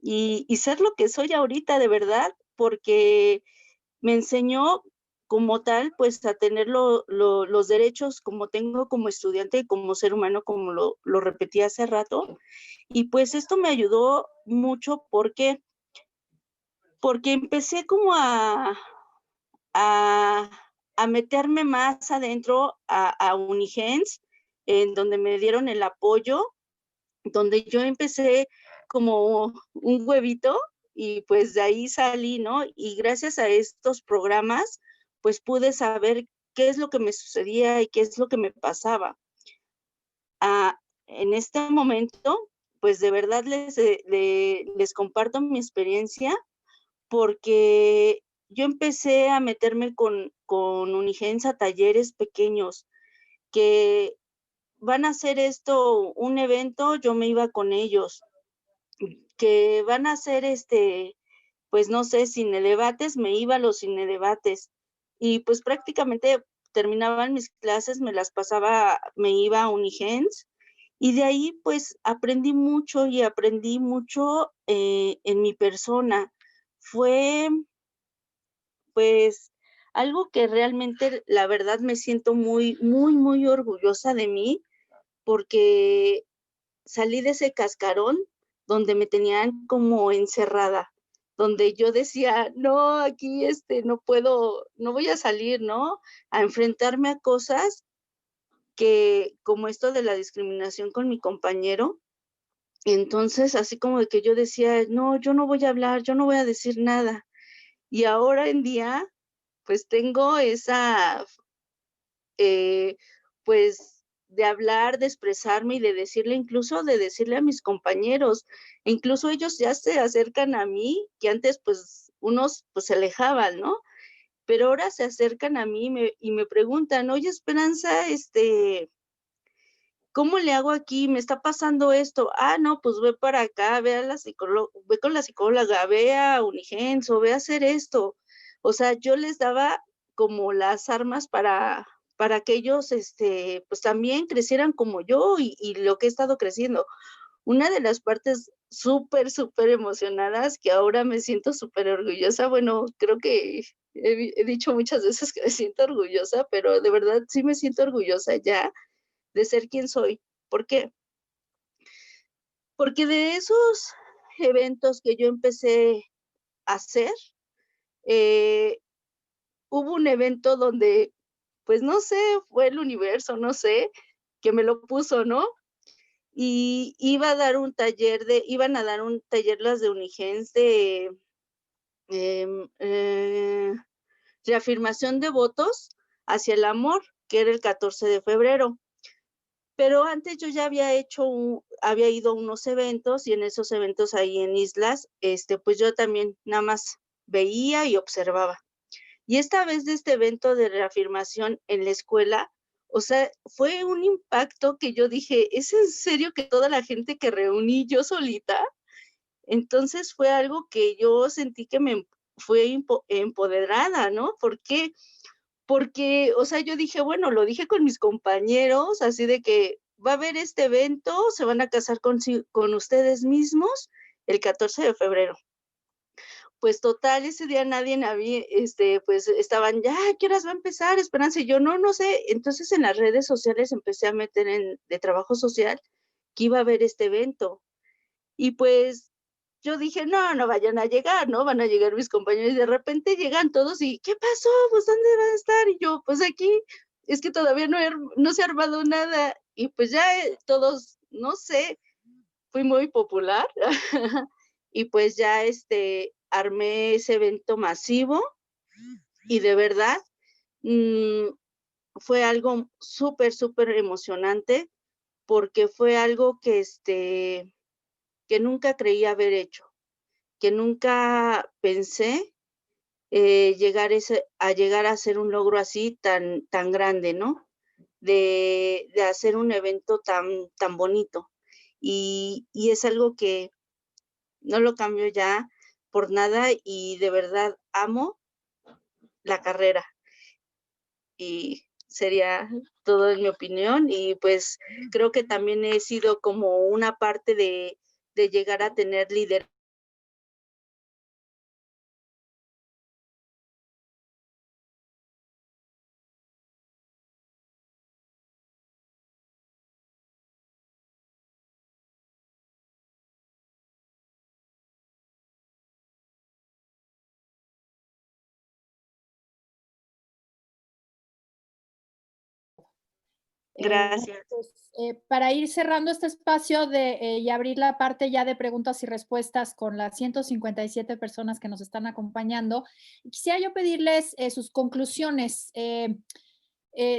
y ser lo que soy ahorita de verdad, porque me enseñó como tal, pues a tener los derechos como tengo como estudiante y como ser humano, como lo repetí hace rato. Y pues esto me ayudó mucho porque empecé como a meterme más adentro a Unigens, en donde me dieron el apoyo, donde yo empecé como un huevito y pues de ahí salí, ¿no? Y gracias a estos programas, pues pude saber qué es lo que me sucedía y qué es lo que me pasaba. En este momento, pues de verdad les comparto mi experiencia, porque yo empecé a meterme con Unigens a talleres pequeños, que van a hacer esto, un evento, yo me iba con ellos, que van a hacer pues no sé, cinedebates, me iba a los cinedebates, y pues prácticamente terminaban mis clases, me iba a Unigens, y de ahí pues aprendí mucho en mi persona. Fue pues algo que realmente, la verdad, me siento muy, muy, muy orgullosa de mí, porque salí de ese cascarón donde me tenían como encerrada, donde yo decía, no, aquí no puedo, no voy a salir, ¿no? A enfrentarme a cosas que, como esto de la discriminación con mi compañero. Entonces, así como de que yo decía, no, yo no voy a hablar, yo no voy a decir nada. Y ahora en día, pues tengo esa, pues, de hablar, de expresarme y de decirle, incluso de decirle a mis compañeros, incluso ellos ya se acercan a mí, que antes pues unos pues se alejaban, ¿no? Pero ahora se acercan a mí y me preguntan, oye Esperanza, ¿cómo le hago aquí? Me está pasando esto. Ah, no, pues ve para acá, ve con la psicóloga, ve a Unigens o ve a hacer esto. O sea, yo les daba como las armas para que ellos, pues también crecieran como yo y lo que he estado creciendo. Una de las partes súper, súper emocionadas, que ahora me siento súper orgullosa, bueno, creo que he dicho muchas veces que me siento orgullosa, pero de verdad sí me siento orgullosa ya de ser quien soy. ¿Por qué? Porque de esos eventos que yo empecé a hacer, hubo un evento donde, pues no sé, fue el universo, no sé, que me lo puso, ¿no? Y iban a dar un taller las de Unigens de reafirmación de votos hacia el amor, que era el 14 de febrero. Pero antes yo ya había ido a unos eventos, y en esos eventos ahí en Islas, pues yo también nada más veía y observaba. Y esta vez de este evento de reafirmación en la escuela, o sea, fue un impacto que yo dije, ¿es en serio que toda la gente que reuní yo solita? Entonces fue algo que yo sentí que me fue empoderada, ¿no? ¿Por qué? Porque, o sea, yo dije, bueno, lo dije con mis compañeros, así de que va a haber este evento, se van a casar con ustedes mismos el 14 de febrero. Pues total, ese día nadie había, pues estaban, ya, ¿qué horas va a empezar? Esperanza, y yo, no sé. Entonces en las redes sociales empecé a meter de trabajo social que iba a haber este evento. Y pues yo dije, no, no vayan a llegar, ¿no? Van a llegar mis compañeros y de repente llegan todos y, ¿qué pasó? Pues, ¿dónde van a estar? Y yo, pues aquí, es que todavía no se ha armado nada. Y pues ya todos, no sé, fui muy popular. Y pues ya armé ese evento masivo y de verdad fue algo súper, súper emocionante porque fue algo que nunca creí haber hecho, que nunca pensé llegar a hacer un logro así tan grande, ¿no? De hacer un evento tan bonito. Y es algo que no lo cambio ya por nada y de verdad amo la carrera. Y sería todo en mi opinión y pues creo que también he sido como una parte de llegar a tener liderazgo. Gracias. Pues, para ir cerrando este espacio y abrir la parte ya de preguntas y respuestas con las 157 personas que nos están acompañando, quisiera yo pedirles sus conclusiones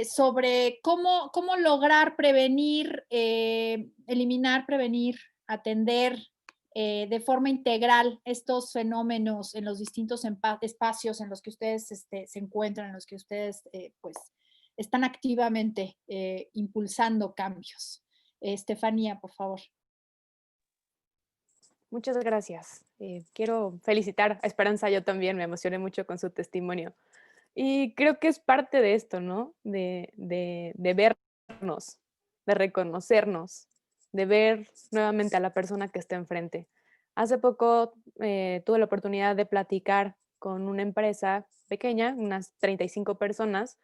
sobre cómo lograr prevenir, eliminar, prevenir, atender de forma integral estos fenómenos en los distintos espacios en los que ustedes se encuentran, en los que ustedes pues están activamente impulsando cambios. Estefanía, por favor. Muchas gracias. Quiero felicitar a Esperanza, yo también me emocioné mucho con su testimonio. Y creo que es parte de esto, ¿no? De vernos, de reconocernos, de ver nuevamente a la persona que está enfrente. Hace poco tuve la oportunidad de platicar con una empresa pequeña, unas 35 personas,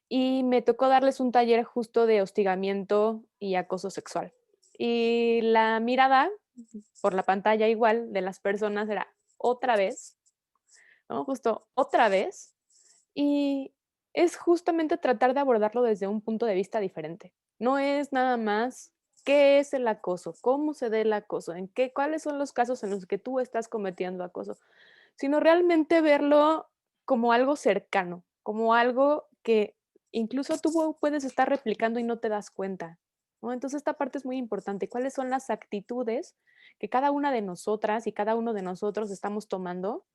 y me tocó darles un taller justo de hostigamiento y acoso sexual. Y la mirada por la pantalla igual de las personas era otra vez, ¿no? Justo otra vez. Y es justamente tratar de abordarlo desde un punto de vista diferente. No es nada más qué es el acoso, cómo se da el acoso, cuáles son los casos en los que tú estás cometiendo acoso, sino realmente verlo como algo cercano, como algo que incluso tú puedes estar replicando y no te das cuenta, ¿no? Entonces esta parte es muy importante. ¿Cuáles son las actitudes que cada una de nosotras y cada uno de nosotros estamos tomando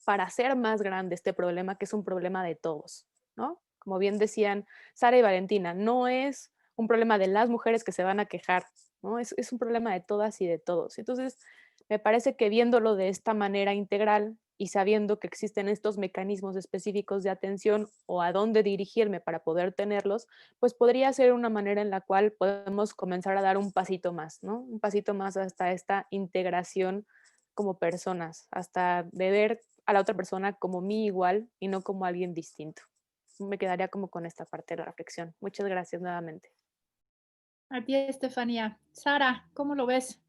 para hacer más grande este problema, que es un problema de todos, ¿no? Como bien decían Sara y Valentina, no es un problema de las mujeres que se van a quejar, ¿no? Es un problema de todas y de todos. Entonces, me parece que viéndolo de esta manera integral y sabiendo que existen estos mecanismos específicos de atención o a dónde dirigirme para poder tenerlos, pues podría ser una manera en la cual podemos comenzar a dar un pasito más, ¿no? Un pasito más hasta esta integración como personas, hasta de ver a la otra persona como mí igual y no como alguien distinto. Me quedaría como con esta parte de la reflexión. Muchas gracias nuevamente. A ti, Estefanía. Sara, ¿cómo lo ves?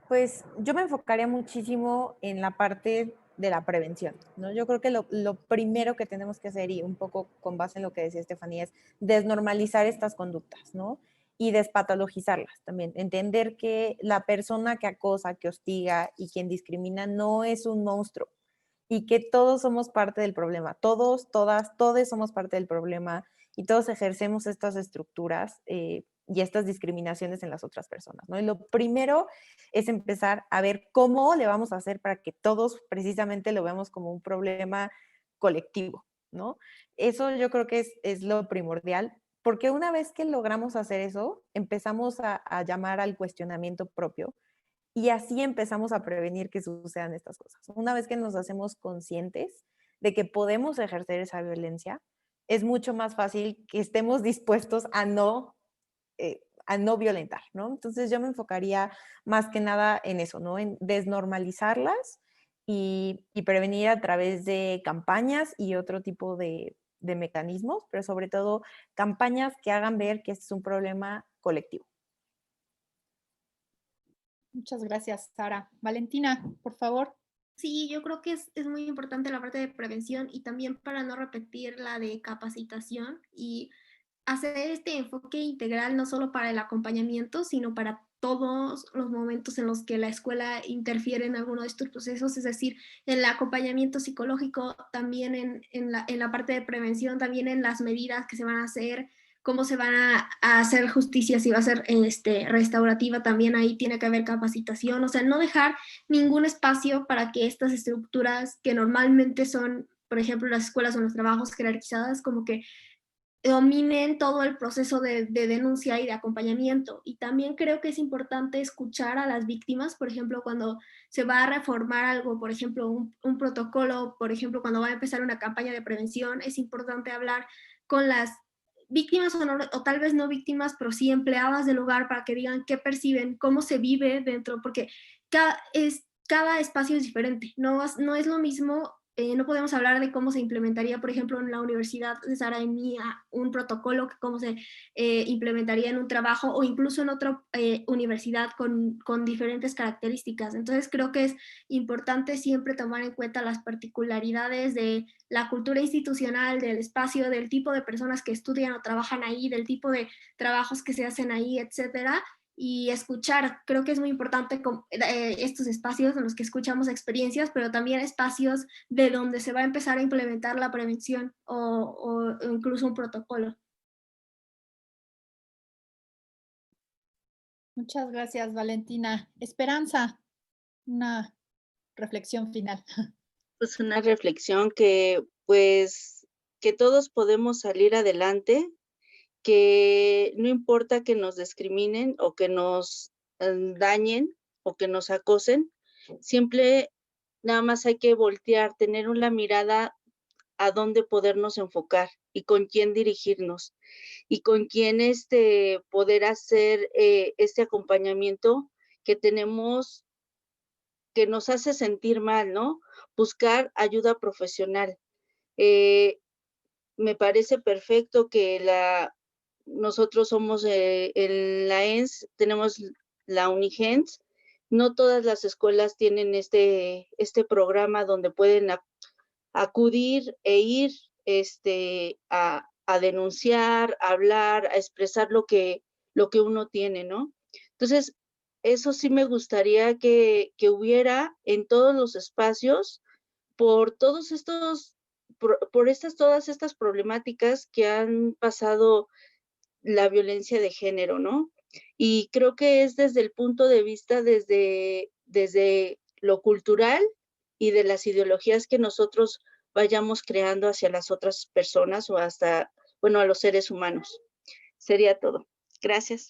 Pues yo me enfocaría muchísimo en la parte de la prevención, ¿no? Yo creo que lo primero que tenemos que hacer, y un poco con base en lo que decía Estefanía, es desnormalizar estas conductas, ¿no? Y despatologizarlas también. Entender que la persona que acosa, que hostiga y quien discrimina no es un monstruo y que todos somos parte del problema. Todos, todas, todos somos parte del problema y todos ejercemos estas estructuras y estas discriminaciones en las otras personas, ¿no? Y lo primero es empezar a ver cómo le vamos a hacer para que todos precisamente lo veamos como un problema colectivo, ¿no? Eso yo creo que es lo primordial, porque una vez que logramos hacer eso, empezamos a llamar al cuestionamiento propio y así empezamos a prevenir que sucedan estas cosas. Una vez que nos hacemos conscientes de que podemos ejercer esa violencia, es mucho más fácil que estemos dispuestos a no violentar, ¿no? Entonces yo me enfocaría más que nada en eso, ¿no? En desnormalizarlas y prevenir a través de campañas y otro tipo de mecanismos, pero sobre todo campañas que hagan ver que este es un problema colectivo. Muchas gracias, Sara. Valentina, por favor. Sí, yo creo que es muy importante la parte de prevención y también para no repetir la de capacitación y hacer este enfoque integral no solo para el acompañamiento, sino para todos los momentos en los que la escuela interfiere en alguno de estos procesos, es decir, en el acompañamiento psicológico, también en la parte de prevención, también en las medidas que se van a hacer, cómo se van a hacer justicia, si va a ser restaurativa, también ahí tiene que haber capacitación, o sea, no dejar ningún espacio para que estas estructuras que normalmente son, por ejemplo, las escuelas o los trabajos jerarquizadas, como que dominen todo el proceso de denuncia y de acompañamiento. Y también creo que es importante escuchar a las víctimas, por ejemplo, cuando se va a reformar algo, por ejemplo, un protocolo, por ejemplo, cuando va a empezar una campaña de prevención, es importante hablar con las víctimas o tal vez no víctimas, pero sí empleadas del lugar para que digan qué perciben, cómo se vive dentro, porque cada espacio es diferente, no es lo mismo. No podemos hablar de cómo se implementaría, por ejemplo, en la universidad de Sara y mía, un protocolo, que cómo se implementaría en un trabajo o incluso en otra universidad con diferentes características. Entonces creo que es importante siempre tomar en cuenta las particularidades de la cultura institucional, del espacio, del tipo de personas que estudian o trabajan ahí, del tipo de trabajos que se hacen ahí, etcétera, y escuchar. Creo que es muy importante estos espacios en los que escuchamos experiencias, pero también espacios de donde se va a empezar a implementar la prevención o incluso un protocolo. Muchas gracias, Valentina. Esperanza, una reflexión final. Pues una reflexión que, pues, que todos podemos salir adelante, que no importa que nos discriminen o que nos dañen o que nos acosen, siempre nada más hay que voltear, tener una mirada a dónde podernos enfocar y con quién dirigirnos y con quién poder hacer este acompañamiento que tenemos, que nos hace sentir mal, ¿no? Buscar ayuda profesional. Eh, Me parece perfecto que nosotros somos en la ENS, tenemos la Unigents. No todas las escuelas tienen este programa donde pueden acudir e ir a denunciar, a hablar, a expresar lo que uno tiene, ¿no? Entonces, eso sí me gustaría que hubiera en todos los espacios por todos estos, todas estas problemáticas que han pasado la violencia de género, ¿no? Y creo que es desde el punto de vista, desde lo cultural y de las ideologías que nosotros vayamos creando hacia las otras personas o hasta, bueno, a los seres humanos. Sería todo. Gracias.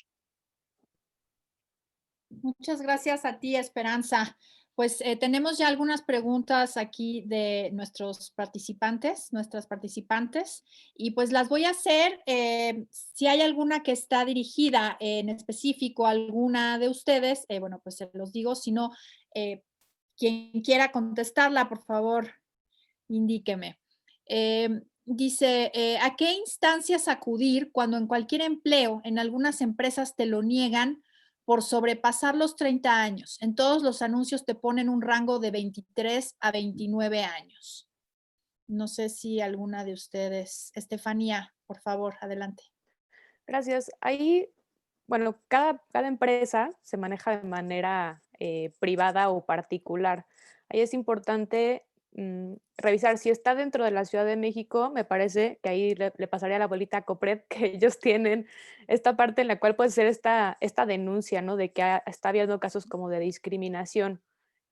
Muchas gracias a ti, Esperanza. Pues tenemos ya algunas preguntas aquí de nuestras participantes, y pues las voy a hacer. Si hay alguna que está dirigida en específico a alguna de ustedes, bueno, pues se los digo. Si no, quien quiera contestarla, por favor, indíqueme. Dice, ¿a qué instancias acudir cuando en cualquier empleo, en algunas empresas te lo niegan por sobrepasar los 30 años? En todos los anuncios te ponen un rango de 23 a 29 años. No sé si alguna de ustedes, Estefanía, por favor, adelante. Gracias. Ahí, bueno, cada empresa se maneja de manera privada o particular. Ahí es importante revisar si está dentro de la Ciudad de México. Me parece que ahí le pasaría la bolita a COPRED, que ellos tienen esta parte en la cual puede ser esta denuncia, ¿no? De que está habiendo casos como de discriminación.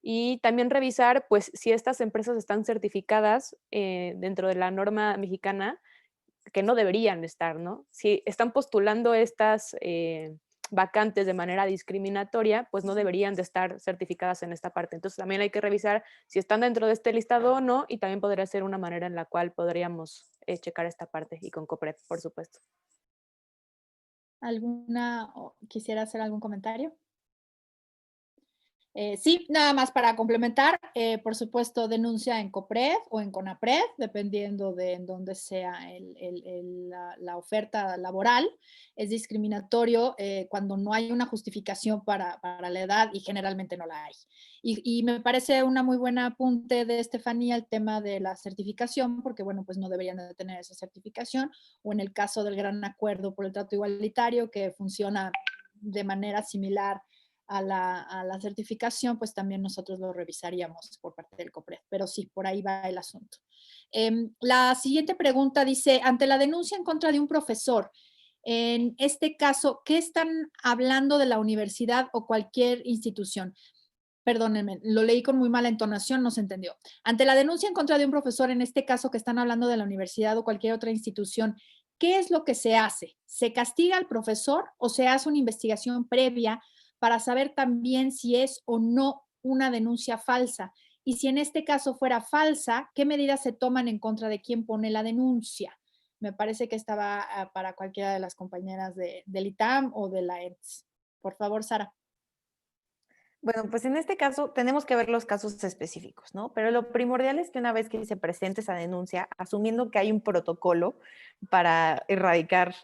Y también revisar, pues, si estas empresas están certificadas dentro de la norma mexicana, que no deberían estar, ¿no? Si están postulando estas vacantes de manera discriminatoria, pues no deberían de estar certificadas en esta parte. Entonces también hay que revisar si están dentro de este listado o no, y también podría ser una manera en la cual podríamos checar esta parte, y con COPRED, por supuesto. ¿Quisiera hacer algún comentario? Sí, nada más para complementar, por supuesto, denuncia en COPRED o en CONAPRED, dependiendo de en dónde sea la oferta laboral. Es discriminatorio cuando no hay una justificación para la edad y generalmente no la hay. Y me parece una muy buena apunte de Estefanía el tema de la certificación, porque bueno, pues no deberían de tener esa certificación, o en el caso del gran acuerdo por el trato igualitario, que funciona de manera similar a la certificación, pues también nosotros lo revisaríamos por parte del COPRED. Pero sí, por ahí va el asunto. La siguiente pregunta dice, ante la denuncia en contra de un profesor, en este caso, ¿qué están hablando de la universidad o cualquier institución? Perdónenme, lo leí con muy mala entonación, no se entendió. Ante la denuncia en contra de un profesor, en este caso que están hablando de la universidad o cualquier otra institución, ¿qué es lo que se hace? ¿Se castiga al profesor o se hace una investigación previa para saber también si es o no una denuncia falsa? Y si en este caso fuera falsa, ¿qué medidas se toman en contra de quien pone la denuncia? Me parece que estaba para cualquiera de las compañeras del ITAM o de la ENS. Por favor, Sara. Bueno, pues en este caso tenemos que ver los casos específicos, ¿no? Pero lo primordial es que una vez que se presente esa denuncia, asumiendo que hay un protocolo para erradicar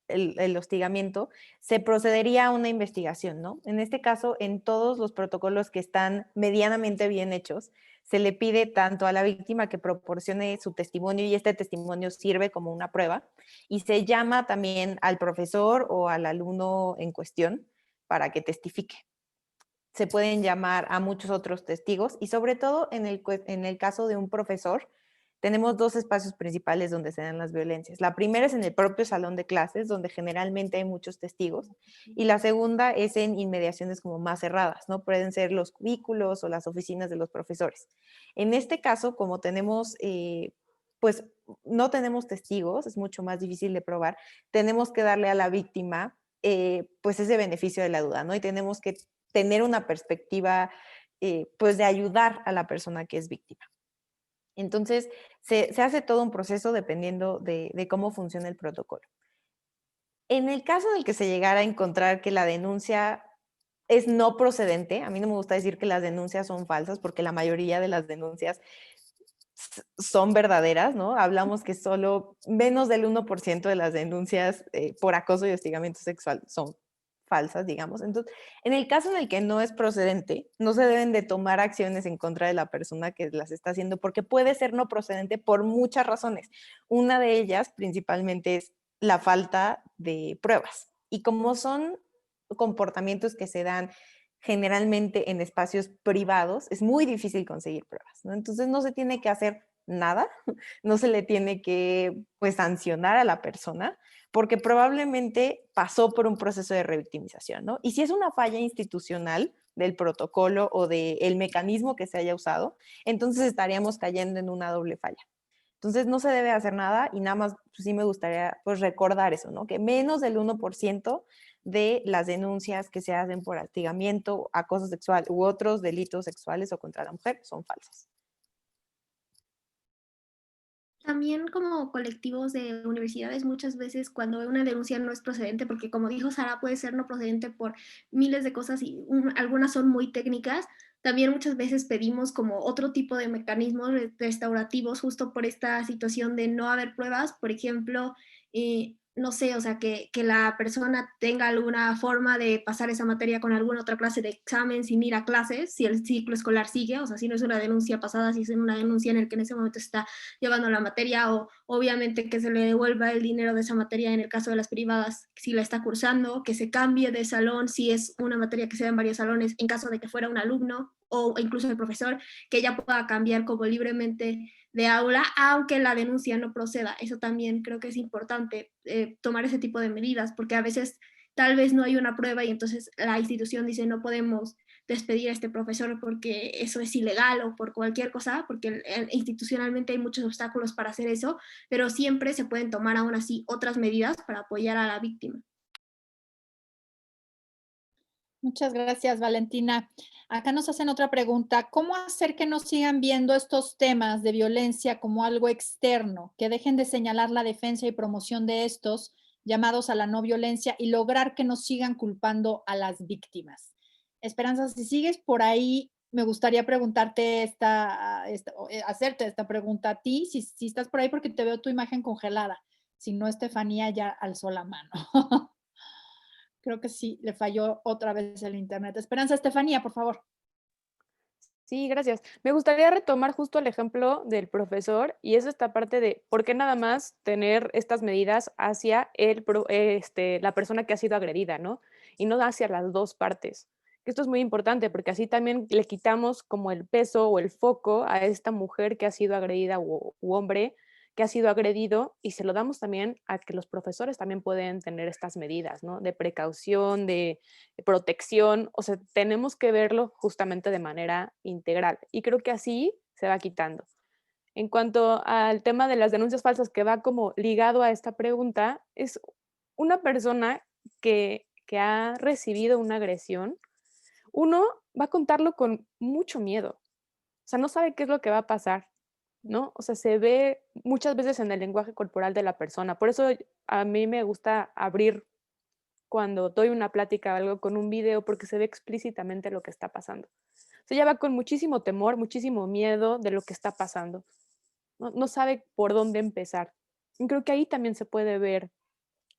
el hostigamiento, se procedería a una investigación, ¿no? En este caso, en todos los protocolos que están medianamente bien hechos, se le pide tanto a la víctima que proporcione su testimonio y este testimonio sirve como una prueba y se llama también al profesor o al alumno en cuestión para que testifique. Se pueden llamar a muchos otros testigos y sobre todo en el caso de un profesor, tenemos dos espacios principales donde se dan las violencias. La primera es en el propio salón de clases, donde generalmente hay muchos testigos, y la segunda es en inmediaciones como más cerradas, ¿no? Pueden ser los cubículos o las oficinas de los profesores. En este caso, como tenemos, pues no tenemos testigos, es mucho más difícil de probar, tenemos que darle a la víctima pues ese beneficio de la duda, ¿no? Y tenemos que tener una perspectiva pues de ayudar a la persona que es víctima. Entonces, se hace todo un proceso dependiendo de cómo funciona el protocolo. En el caso del que se llegara a encontrar que la denuncia es no procedente, a mí no me gusta decir que las denuncias son falsas porque la mayoría de las denuncias son verdaderas, ¿no? Hablamos que solo menos del 1% de las denuncias por acoso y hostigamiento sexual son falsas, digamos. Entonces, en el caso en el que no es procedente, no se deben de tomar acciones en contra de la persona que las está haciendo, porque puede ser no procedente por muchas razones. Una de ellas, principalmente, es la falta de pruebas. Y como son comportamientos que se dan generalmente en espacios privados, es muy difícil conseguir pruebas, ¿no? Entonces no se tiene que hacer nada, no se le tiene que pues sancionar a la persona, porque probablemente pasó por un proceso de revictimización, ¿no? Y si es una falla institucional del protocolo o del mecanismo que se haya usado, entonces estaríamos cayendo en una doble falla. Entonces no se debe hacer nada y nada más pues, sí me gustaría pues recordar eso, ¿no? Que menos del 1% de las denuncias que se hacen por hostigamiento, acoso sexual u otros delitos sexuales o contra la mujer son falsas. También como colectivos de universidades, muchas veces cuando una denuncia no es procedente, porque como dijo Sara, puede ser no procedente por miles de cosas y algunas son muy técnicas, también muchas veces pedimos como otro tipo de mecanismos restaurativos justo por esta situación de no haber pruebas, por ejemplo, no sé, o sea, que la persona tenga alguna forma de pasar esa materia con alguna otra clase de examen sin ir a clases, si el ciclo escolar sigue, o sea, si no es una denuncia pasada, si es una denuncia en el que en ese momento está llevando la materia o obviamente que se le devuelva el dinero de esa materia en el caso de las privadas si la está cursando, que se cambie de salón si es una materia que se da en varios salones en caso de que fuera un alumno o incluso el profesor, que ella pueda cambiar como libremente de aula, aunque la denuncia no proceda. Eso también creo que es importante tomar ese tipo de medidas, porque a veces tal vez no hay una prueba y entonces la institución dice no podemos despedir a este profesor porque eso es ilegal o por cualquier cosa, porque institucionalmente hay muchos obstáculos para hacer eso, pero siempre se pueden tomar aún así otras medidas para apoyar a la víctima. Muchas gracias, Valentina. Acá nos hacen otra pregunta. ¿Cómo hacer que no sigan viendo estos temas de violencia como algo externo, que dejen de señalar la defensa y promoción de estos llamados a la no violencia y lograr que no sigan culpando a las víctimas? Esperanza, si sigues por ahí, me gustaría preguntarte hacerte esta pregunta a ti, si estás por ahí porque te veo tu imagen congelada. Si no, Estefanía ya alzó la mano. Creo que sí, le falló otra vez el internet. Esperanza, Estefanía, por favor. Sí, gracias. Me gustaría retomar justo el ejemplo del profesor y es esta parte de por qué nada más tener estas medidas hacia la persona que ha sido agredida, ¿no? Y no hacia las dos partes. Esto es muy importante porque así también le quitamos como el peso o el foco a esta mujer que ha sido agredida u hombre que ha sido agredido y se lo damos también a que los profesores también pueden tener estas medidas, ¿no? De precaución, de protección, o sea, tenemos que verlo justamente de manera integral y creo que así se va quitando. En cuanto al tema de las denuncias falsas que va como ligado a esta pregunta, es una persona que ha recibido una agresión, uno va a contarlo con mucho miedo, o sea, no sabe qué es lo que va a pasar, ¿no? O sea, se ve muchas veces en el lenguaje corporal de la persona. Por eso a mí me gusta abrir cuando doy una plática o algo con un video porque se ve explícitamente lo que está pasando. O sea, ella va con muchísimo temor, muchísimo miedo de lo que está pasando. No sabe por dónde empezar. Y creo que ahí también se puede ver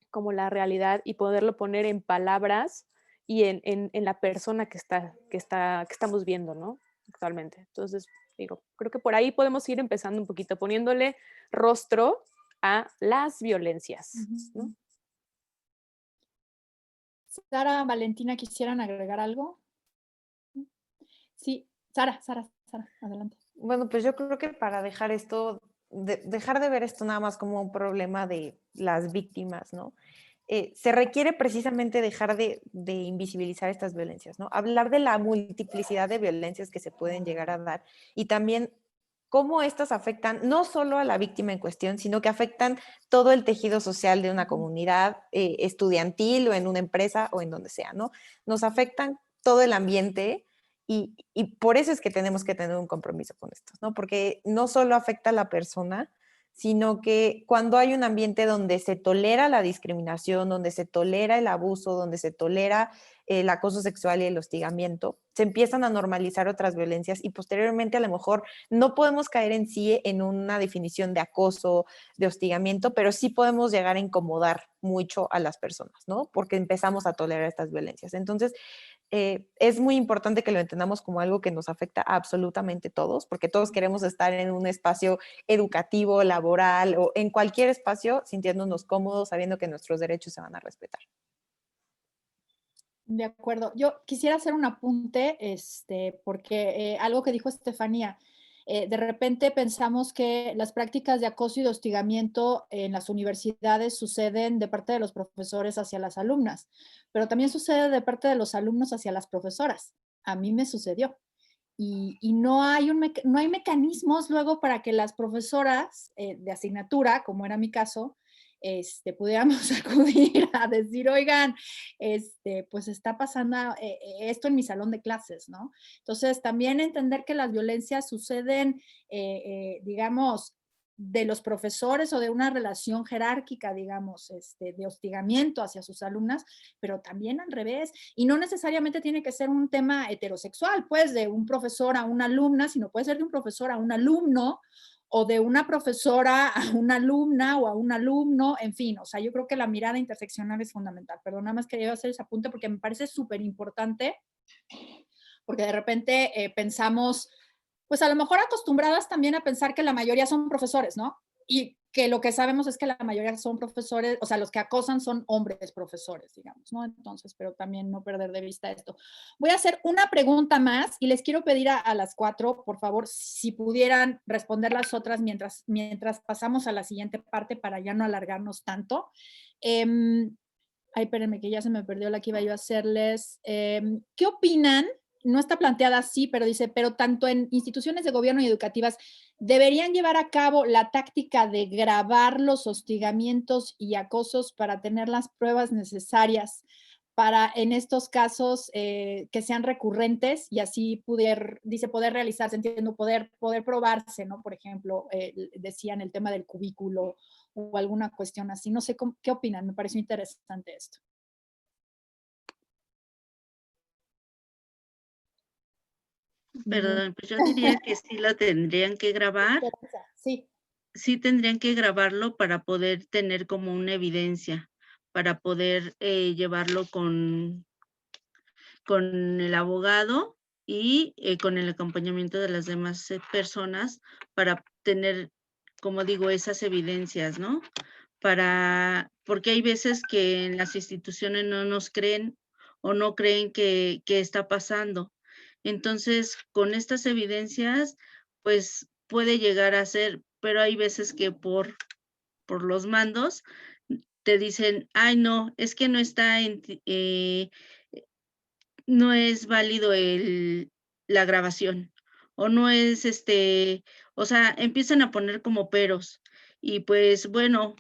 como la realidad y poderlo poner en palabras y en la persona que estamos viendo, ¿no? Actualmente. Entonces, digo, creo que por ahí podemos ir empezando un poquito, poniéndole rostro a las violencias, ¿no? Sara, Valentina, ¿quisieran agregar algo? Sí, Sara, adelante. Bueno, pues yo creo que para dejar esto, dejar de ver esto nada más como un problema de las víctimas, ¿no? Se requiere precisamente dejar de invisibilizar estas violencias, ¿no? Hablar de la multiplicidad de violencias que se pueden llegar a dar y también cómo estas afectan no solo a la víctima en cuestión, sino que afectan todo el tejido social de una comunidad estudiantil o en una empresa o en donde sea, ¿no? Nos afectan todo el ambiente y por eso es que tenemos que tener un compromiso con esto, ¿no? Porque no solo afecta a la persona, sino que cuando hay un ambiente donde se tolera la discriminación, donde se tolera el abuso, donde se tolera el acoso sexual y el hostigamiento, se empiezan a normalizar otras violencias y posteriormente a lo mejor no podemos caer en sí en una definición de acoso, de hostigamiento, pero sí podemos llegar a incomodar mucho a las personas, ¿no? Porque empezamos a tolerar estas violencias. Entonces, es muy importante que lo entendamos como algo que nos afecta a absolutamente todos, porque todos queremos estar en un espacio educativo, laboral o en cualquier espacio sintiéndonos cómodos, sabiendo que nuestros derechos se van a respetar. De acuerdo. Yo quisiera hacer un apunte, porque algo que dijo Estefanía, de repente pensamos que las prácticas de acoso y de hostigamiento en las universidades suceden de parte de los profesores hacia las alumnas, pero también sucede de parte de los alumnos hacia las profesoras. A mí me sucedió. Y no hay mecanismos luego para que las profesoras de asignatura, como era mi caso, pudiéramos acudir a decir, oigan, pues está pasando esto en mi salón de clases, ¿no? Entonces, también entender que las violencias suceden, digamos, de los profesores o de una relación jerárquica, digamos, de hostigamiento hacia sus alumnas, pero también al revés. Y no necesariamente tiene que ser un tema heterosexual, pues, de un profesor a una alumna, sino puede ser de un profesor a un alumno o de una profesora a una alumna o a un alumno, en fin, o sea, yo creo que la mirada interseccional es fundamental. Perdón, nada más quería hacer ese apunte porque me parece súper importante, porque de repente pensamos, pues a lo mejor acostumbradas también a pensar que la mayoría son profesores, ¿no? Y que lo que sabemos es que la mayoría son profesores, o sea, los que acosan son hombres profesores, digamos, ¿no? Entonces, pero también no perder de vista esto. Voy a hacer una pregunta más y les quiero pedir a las 4, por favor, si pudieran responder las otras mientras pasamos a la siguiente parte para ya no alargarnos tanto. Ay, espérenme, que ya se me perdió la que iba yo a hacerles. ¿Qué opinan? No está planteada así, pero dice, pero tanto en instituciones de gobierno y educativas, ¿deberían llevar a cabo la táctica de grabar los hostigamientos y acosos para tener las pruebas necesarias para, en estos casos, que sean recurrentes y así poder realizarse, entiendo, poder probarse, ¿no? Por ejemplo, decían el tema del cubículo o alguna cuestión así. No sé qué opinan, me pareció interesante esto. Perdón, pues yo diría que sí lo tendrían que grabar. Sí. Sí tendrían que grabarlo para poder tener como una evidencia, para poder llevarlo con el abogado y con el acompañamiento de las demás personas para tener, como digo, esas evidencias, ¿no? Porque hay veces que en las instituciones no nos creen o no creen que está pasando. Entonces, con estas evidencias, pues puede llegar a ser, pero hay veces que por los mandos te dicen, ay, no, es que no está no es válido la grabación, o no es o sea, empiezan a poner como peros. Y pues bueno,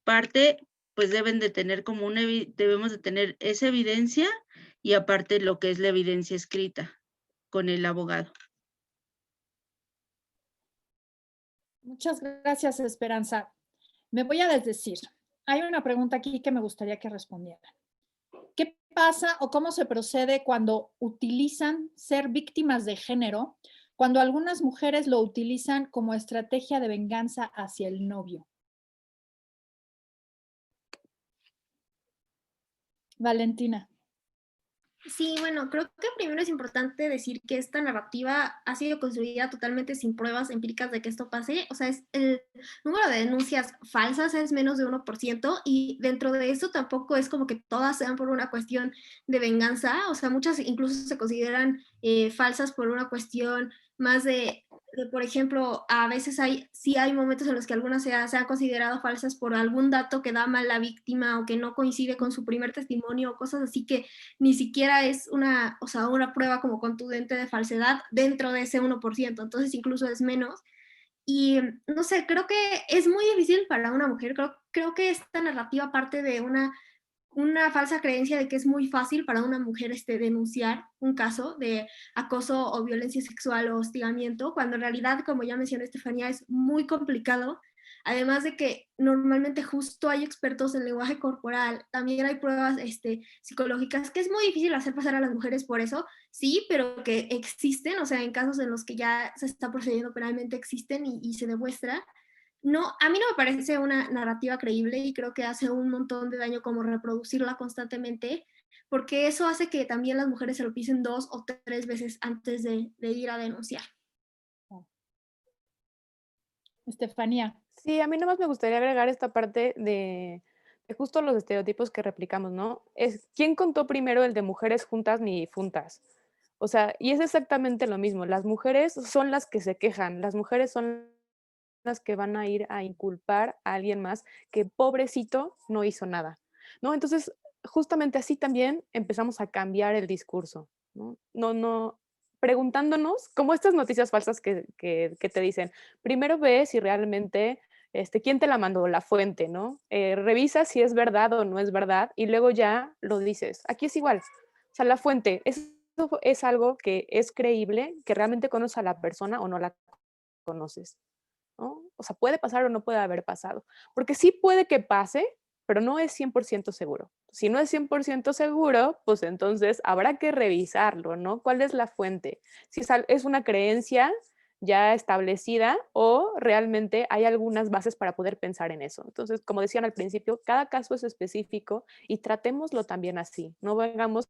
pues debemos de tener esa evidencia y aparte lo que es la evidencia escrita con el abogado. Muchas gracias, Esperanza. Me voy a desdecir. Hay una pregunta aquí que me gustaría que respondieran. ¿Qué pasa o cómo se procede cuando utilizan ser víctimas de género, cuando algunas mujeres lo utilizan como estrategia de venganza hacia el novio? Valentina. Sí, bueno, creo que primero es importante decir que esta narrativa ha sido construida totalmente sin pruebas empíricas de que esto pase. O sea, el número de denuncias falsas es menos de 1% y dentro de eso tampoco es como que todas sean por una cuestión de venganza. O sea, muchas incluso se consideran falsas por una cuestión más por ejemplo, a veces sí hay momentos en los que algunas se han considerado falsas por algún dato que da mal la víctima o que no coincide con su primer testimonio o cosas así que ni siquiera es una prueba como contundente de falsedad dentro de ese 1%, entonces incluso es menos. Y no sé, creo que es muy difícil para una mujer, creo que esta narrativa parte de una falsa creencia de que es muy fácil para una mujer denunciar un caso de acoso o violencia sexual o hostigamiento, cuando en realidad, como ya mencionó Estefanía, es muy complicado. Además de que normalmente justo hay expertos en lenguaje corporal, también hay pruebas psicológicas, que es muy difícil hacer pasar a las mujeres por eso, sí, pero que existen, o sea, en casos en los que ya se está procediendo penalmente existen y se demuestra. No, a mí no me parece una narrativa creíble y creo que hace un montón de daño como reproducirla constantemente, porque eso hace que también las mujeres se lo piensen 2 o 3 veces antes de ir a denunciar. Estefanía. Sí, a mí nomás me gustaría agregar esta parte de justo los estereotipos que replicamos, ¿no? Es quién contó primero el de mujeres juntas ni difuntas. O sea, y es exactamente lo mismo. Las mujeres son las que se quejan, las mujeres son las que van a ir a inculpar a alguien más que pobrecito no hizo nada, ¿no? Entonces, justamente así también empezamos a cambiar el discurso, ¿no? No, preguntándonos, como estas noticias falsas que te dicen, primero ve si realmente, quién te la mandó, la fuente, ¿no? Revisa si es verdad o no es verdad y luego ya lo dices. Aquí es igual, o sea, la fuente, eso es algo que es creíble, que realmente conoces a la persona o no la conoces, ¿no? O sea, puede pasar o no puede haber pasado, porque sí puede que pase, pero no es 100% seguro. Si no es 100% seguro, pues entonces habrá que revisarlo, ¿no? ¿Cuál es la fuente? Si es una creencia ya establecida o realmente hay algunas bases para poder pensar en eso. Entonces, como decían al principio, cada caso es específico y tratémoslo también así. No vengamos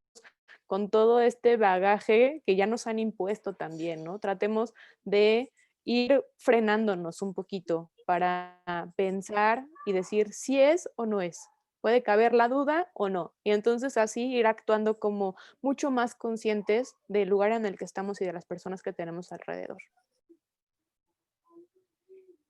con todo este bagaje que ya nos han impuesto también, ¿no? Tratemos de ir frenándonos un poquito para pensar y decir si es o no es. Puede caber la duda o no. Y entonces así ir actuando como mucho más conscientes del lugar en el que estamos y de las personas que tenemos alrededor.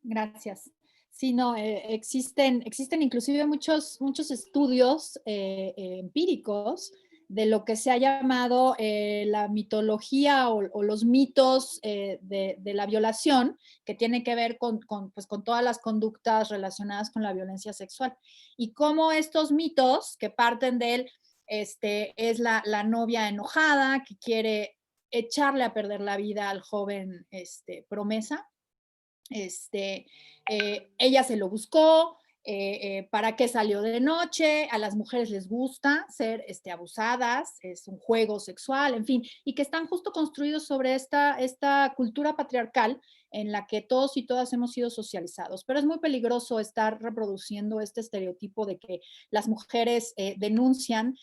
Gracias. Sí, no, existen inclusive muchos estudios empíricos de lo que se ha llamado la mitología o los mitos de la violación, que tiene que ver con todas las conductas relacionadas con la violencia sexual. Y cómo estos mitos que parten de él, es la novia enojada que quiere echarle a perder la vida al joven promesa. Ella se lo buscó, para qué salió de noche, a las mujeres les gusta ser abusadas, es un juego sexual, en fin, y que están justo construidos sobre esta cultura patriarcal en la que todos y todas hemos sido socializados. Pero es muy peligroso estar reproduciendo este estereotipo de que las mujeres denuncian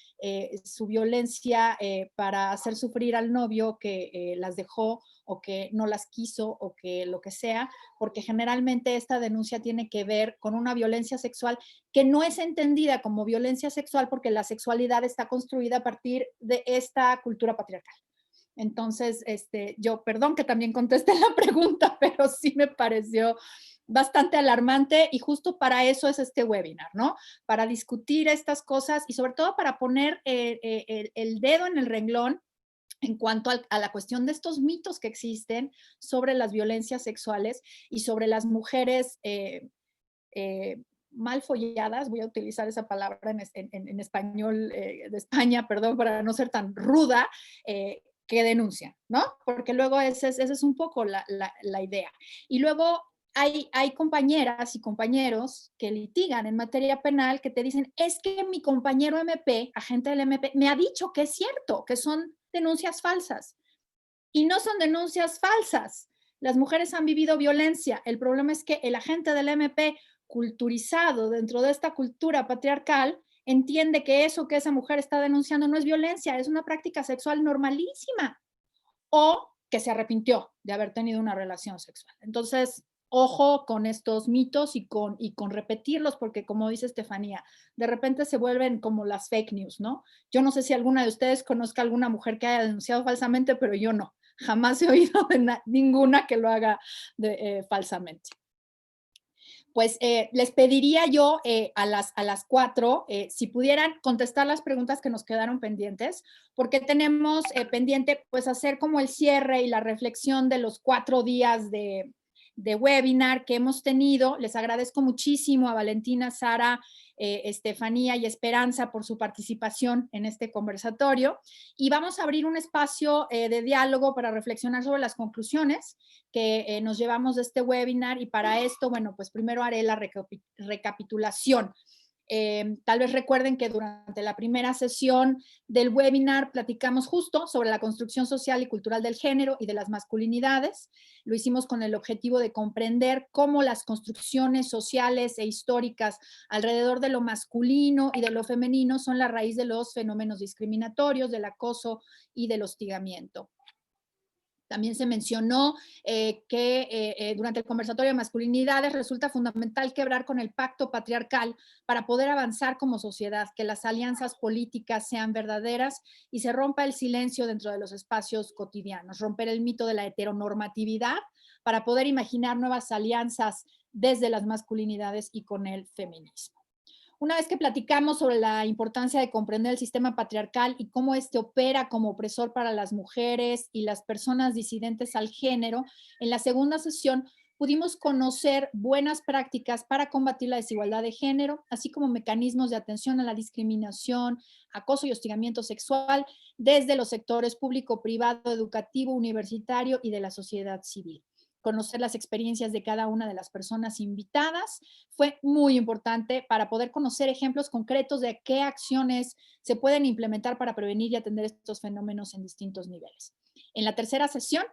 su violencia para hacer sufrir al novio que las dejó o que no las quiso o que lo que sea, porque generalmente esta denuncia tiene que ver con una violencia sexual que no es entendida como violencia sexual porque la sexualidad está construida a partir de esta cultura patriarcal. Entonces, yo, perdón que también contesté la pregunta, pero sí me pareció bastante alarmante y justo para eso es este webinar, ¿no? Para discutir estas cosas y sobre todo para poner el dedo en el renglón en cuanto a la cuestión de estos mitos que existen sobre las violencias sexuales y sobre las mujeres mal folladas, voy a utilizar esa palabra en español de España, perdón, para no ser tan ruda, que denuncian, ¿no? Porque luego esa es un poco la idea. Y luego hay compañeras y compañeros que litigan en materia penal que te dicen, es que mi compañero MP, agente del MP, me ha dicho que es cierto, que son denuncias falsas. Y no son denuncias falsas. Las mujeres han vivido violencia. El problema es que el agente del MP, culturizado dentro de esta cultura patriarcal, entiende que eso que esa mujer está denunciando no es violencia, es una práctica sexual normalísima. O que se arrepintió de haber tenido una relación sexual. Entonces, ojo con estos mitos y con repetirlos, porque como dice Estefanía, de repente se vuelven como las fake news, ¿no? Yo no sé si alguna de ustedes conozca a alguna mujer que haya denunciado falsamente, pero yo no. Jamás he oído de ninguna que lo haga falsamente. Pues les pediría yo a las 4, si pudieran contestar las preguntas que nos quedaron pendientes, porque tenemos pendiente pues hacer como el cierre y la reflexión de los 4 días de webinar que hemos tenido. Les agradezco muchísimo a Valentina, Sara, Estefanía y Esperanza por su participación en este conversatorio. Y vamos a abrir un espacio de diálogo para reflexionar sobre las conclusiones que nos llevamos de este webinar. Y para esto, bueno, pues primero haré la recapitulación. Tal vez recuerden que durante la primera sesión del webinar platicamos justo sobre la construcción social y cultural del género y de las masculinidades. Lo hicimos con el objetivo de comprender cómo las construcciones sociales e históricas alrededor de lo masculino y de lo femenino son la raíz de los fenómenos discriminatorios, del acoso y del hostigamiento. También se mencionó que durante el conversatorio de masculinidades resulta fundamental quebrar con el pacto patriarcal para poder avanzar como sociedad, que las alianzas políticas sean verdaderas y se rompa el silencio dentro de los espacios cotidianos, romper el mito de la heteronormatividad para poder imaginar nuevas alianzas desde las masculinidades y con el feminismo. Una vez que platicamos sobre la importancia de comprender el sistema patriarcal y cómo este opera como opresor para las mujeres y las personas disidentes al género, en la segunda sesión pudimos conocer buenas prácticas para combatir la desigualdad de género, así como mecanismos de atención a la discriminación, acoso y hostigamiento sexual desde los sectores público, privado, educativo, universitario y de la sociedad civil. Conocer las experiencias de cada una de las personas invitadas fue muy importante para poder conocer ejemplos concretos de qué acciones se pueden implementar para prevenir y atender estos fenómenos en distintos niveles. En la tercera sesión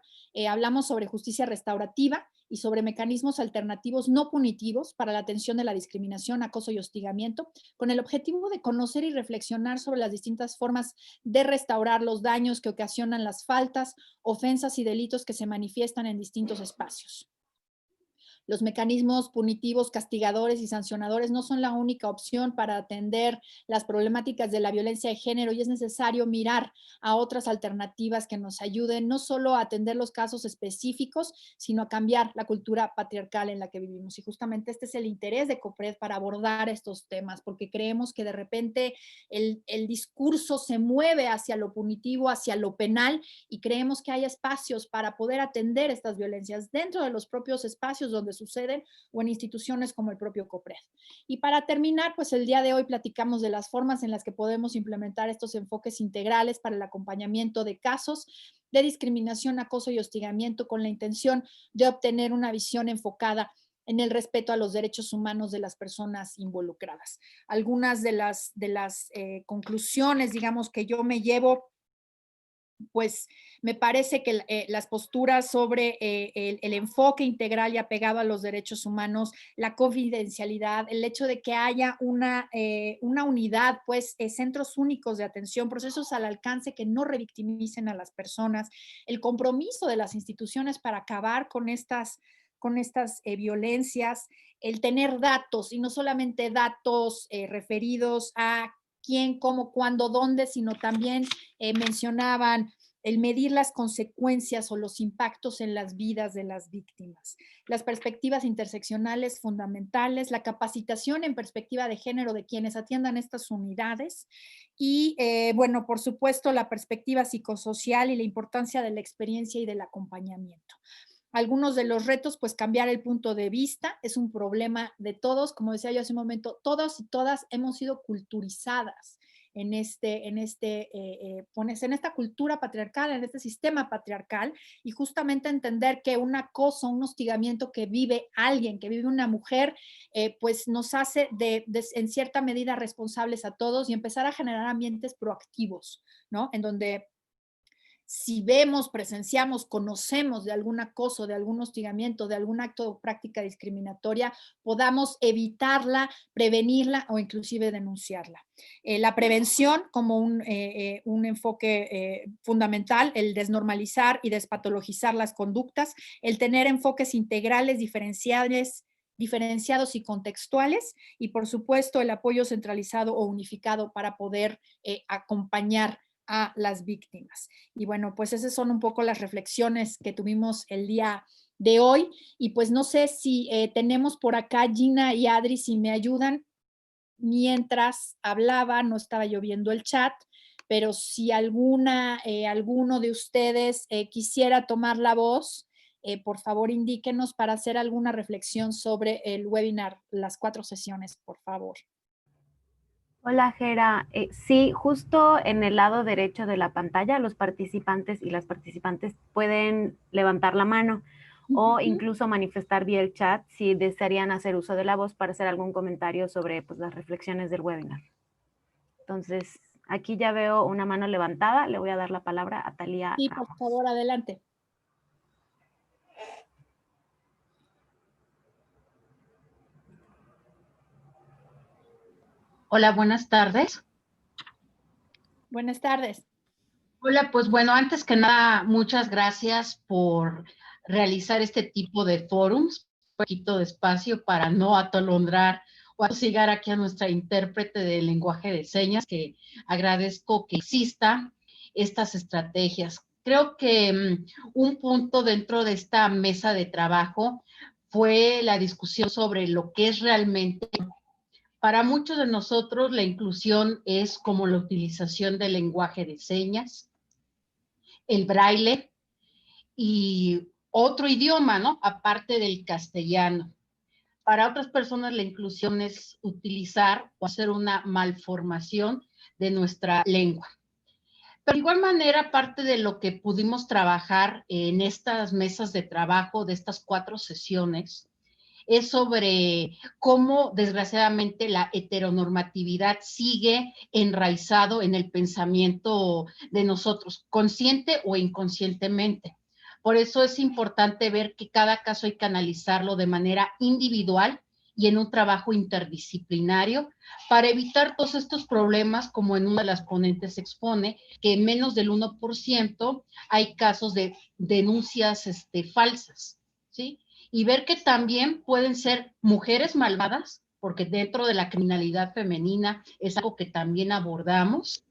hablamos sobre justicia restaurativa y sobre mecanismos alternativos no punitivos para la atención de la discriminación, acoso y hostigamiento, con el objetivo de conocer y reflexionar sobre las distintas formas de restaurar los daños que ocasionan las faltas, ofensas y delitos que se manifiestan en distintos espacios. Los mecanismos punitivos, castigadores y sancionadores no son la única opción para atender las problemáticas de la violencia de género y es necesario mirar a otras alternativas que nos ayuden no solo a atender los casos específicos, sino a cambiar la cultura patriarcal en la que vivimos. Y justamente este es el interés de COPRED para abordar estos temas, porque creemos que de repente el discurso se mueve hacia lo punitivo, hacia lo penal, y creemos que hay espacios para poder atender estas violencias dentro de los propios espacios donde suceden o en instituciones como el propio COPRED. Y para terminar, pues el día de hoy platicamos de las formas en las que podemos implementar estos enfoques integrales para el acompañamiento de casos de discriminación, acoso y hostigamiento con la intención de obtener una visión enfocada en el respeto a los derechos humanos de las personas involucradas. Algunas de las conclusiones, digamos, que yo me llevo, pues me parece que las posturas sobre el enfoque integral y apegado a los derechos humanos, la confidencialidad, el hecho de que haya una unidad, pues centros únicos de atención, procesos al alcance que no revictimicen a las personas, el compromiso de las instituciones para acabar con estas violencias, el tener datos y no solamente datos referidos a quién, cómo, cuándo, dónde, sino también mencionaban el medir las consecuencias o los impactos en las vidas de las víctimas, las perspectivas interseccionales fundamentales, la capacitación en perspectiva de género de quienes atiendan estas unidades y, bueno, por supuesto, la perspectiva psicosocial y la importancia de la experiencia y del acompañamiento. Algunos de los retos, pues cambiar el punto de vista, es un problema de todos, como decía yo hace un momento, todos y todas hemos sido culturizadas en esta cultura patriarcal, en este sistema patriarcal, y justamente entender que un acoso, un hostigamiento que vive alguien, que vive una mujer, pues nos hace en cierta medida responsables a todos y empezar a generar ambientes proactivos, ¿no? En donde si vemos, presenciamos, conocemos de algún acoso, de algún hostigamiento, de algún acto o práctica discriminatoria, podamos evitarla, prevenirla o inclusive denunciarla. La prevención como un enfoque fundamental, el desnormalizar y despatologizar las conductas, el tener enfoques integrales, diferenciados y contextuales, y por supuesto el apoyo centralizado o unificado para poder acompañar a las víctimas. Y bueno, pues esas son un poco las reflexiones que tuvimos el día de hoy. Y pues no sé si tenemos por acá Gina y Adri, si me ayudan. Mientras hablaba, no estaba yo viendo el chat, pero si alguno de ustedes quisiera tomar la voz, por favor indíquenos para hacer alguna reflexión sobre el webinar, las 4 sesiones, por favor. Hola, Jera. Sí, justo en el lado derecho de la pantalla, los participantes y las participantes pueden levantar la mano o incluso manifestar vía el chat si desearían hacer uso de la voz para hacer algún comentario sobre pues, las reflexiones del webinar. Entonces, aquí ya veo una mano levantada. Le voy a dar la palabra a Talía. Sí, por favor, adelante. Hola, buenas tardes. Buenas tardes. Hola, pues bueno, antes que nada, muchas gracias por realizar este tipo de forums, un poquito de espacio para no atolondrar o atosigar aquí a nuestra intérprete de lenguaje de señas, que agradezco que existan estas estrategias. Creo que un punto dentro de esta mesa de trabajo fue la discusión sobre lo que es realmente. Para muchos de nosotros la inclusión es como la utilización del lenguaje de señas, el braille y otro idioma, ¿no? Aparte del castellano. Para otras personas la inclusión es utilizar o hacer una malformación de nuestra lengua. Pero de igual manera, parte de lo que pudimos trabajar en estas mesas de trabajo de estas 4 sesiones, es sobre cómo desgraciadamente la heteronormatividad sigue enraizado en el pensamiento de nosotros, consciente o inconscientemente. Por eso es importante ver que cada caso hay que analizarlo de manera individual y en un trabajo interdisciplinario para evitar todos estos problemas, como en una de las ponentes expone, que en menos del 1% hay casos de denuncias falsas, ¿sí? Y ver que también pueden ser mujeres malvadas, porque dentro de la criminalidad femenina es algo que también abordamos,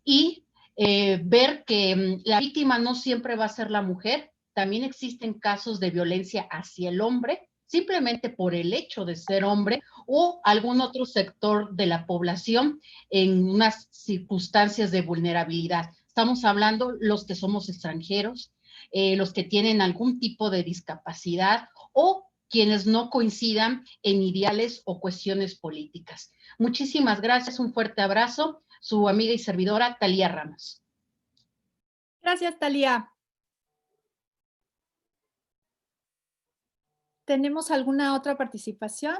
y ver que la víctima no siempre va a ser la mujer, también existen casos de violencia hacia el hombre, simplemente por el hecho de ser hombre o algún otro sector de la población en unas circunstancias de vulnerabilidad. Estamos hablando los que somos extranjeros, los que tienen algún tipo de discapacidad o quienes no coincidan en ideales o cuestiones políticas. Muchísimas gracias, un fuerte abrazo. Su amiga y servidora, Talía Ramos. Gracias, Talía. ¿Tenemos alguna otra participación?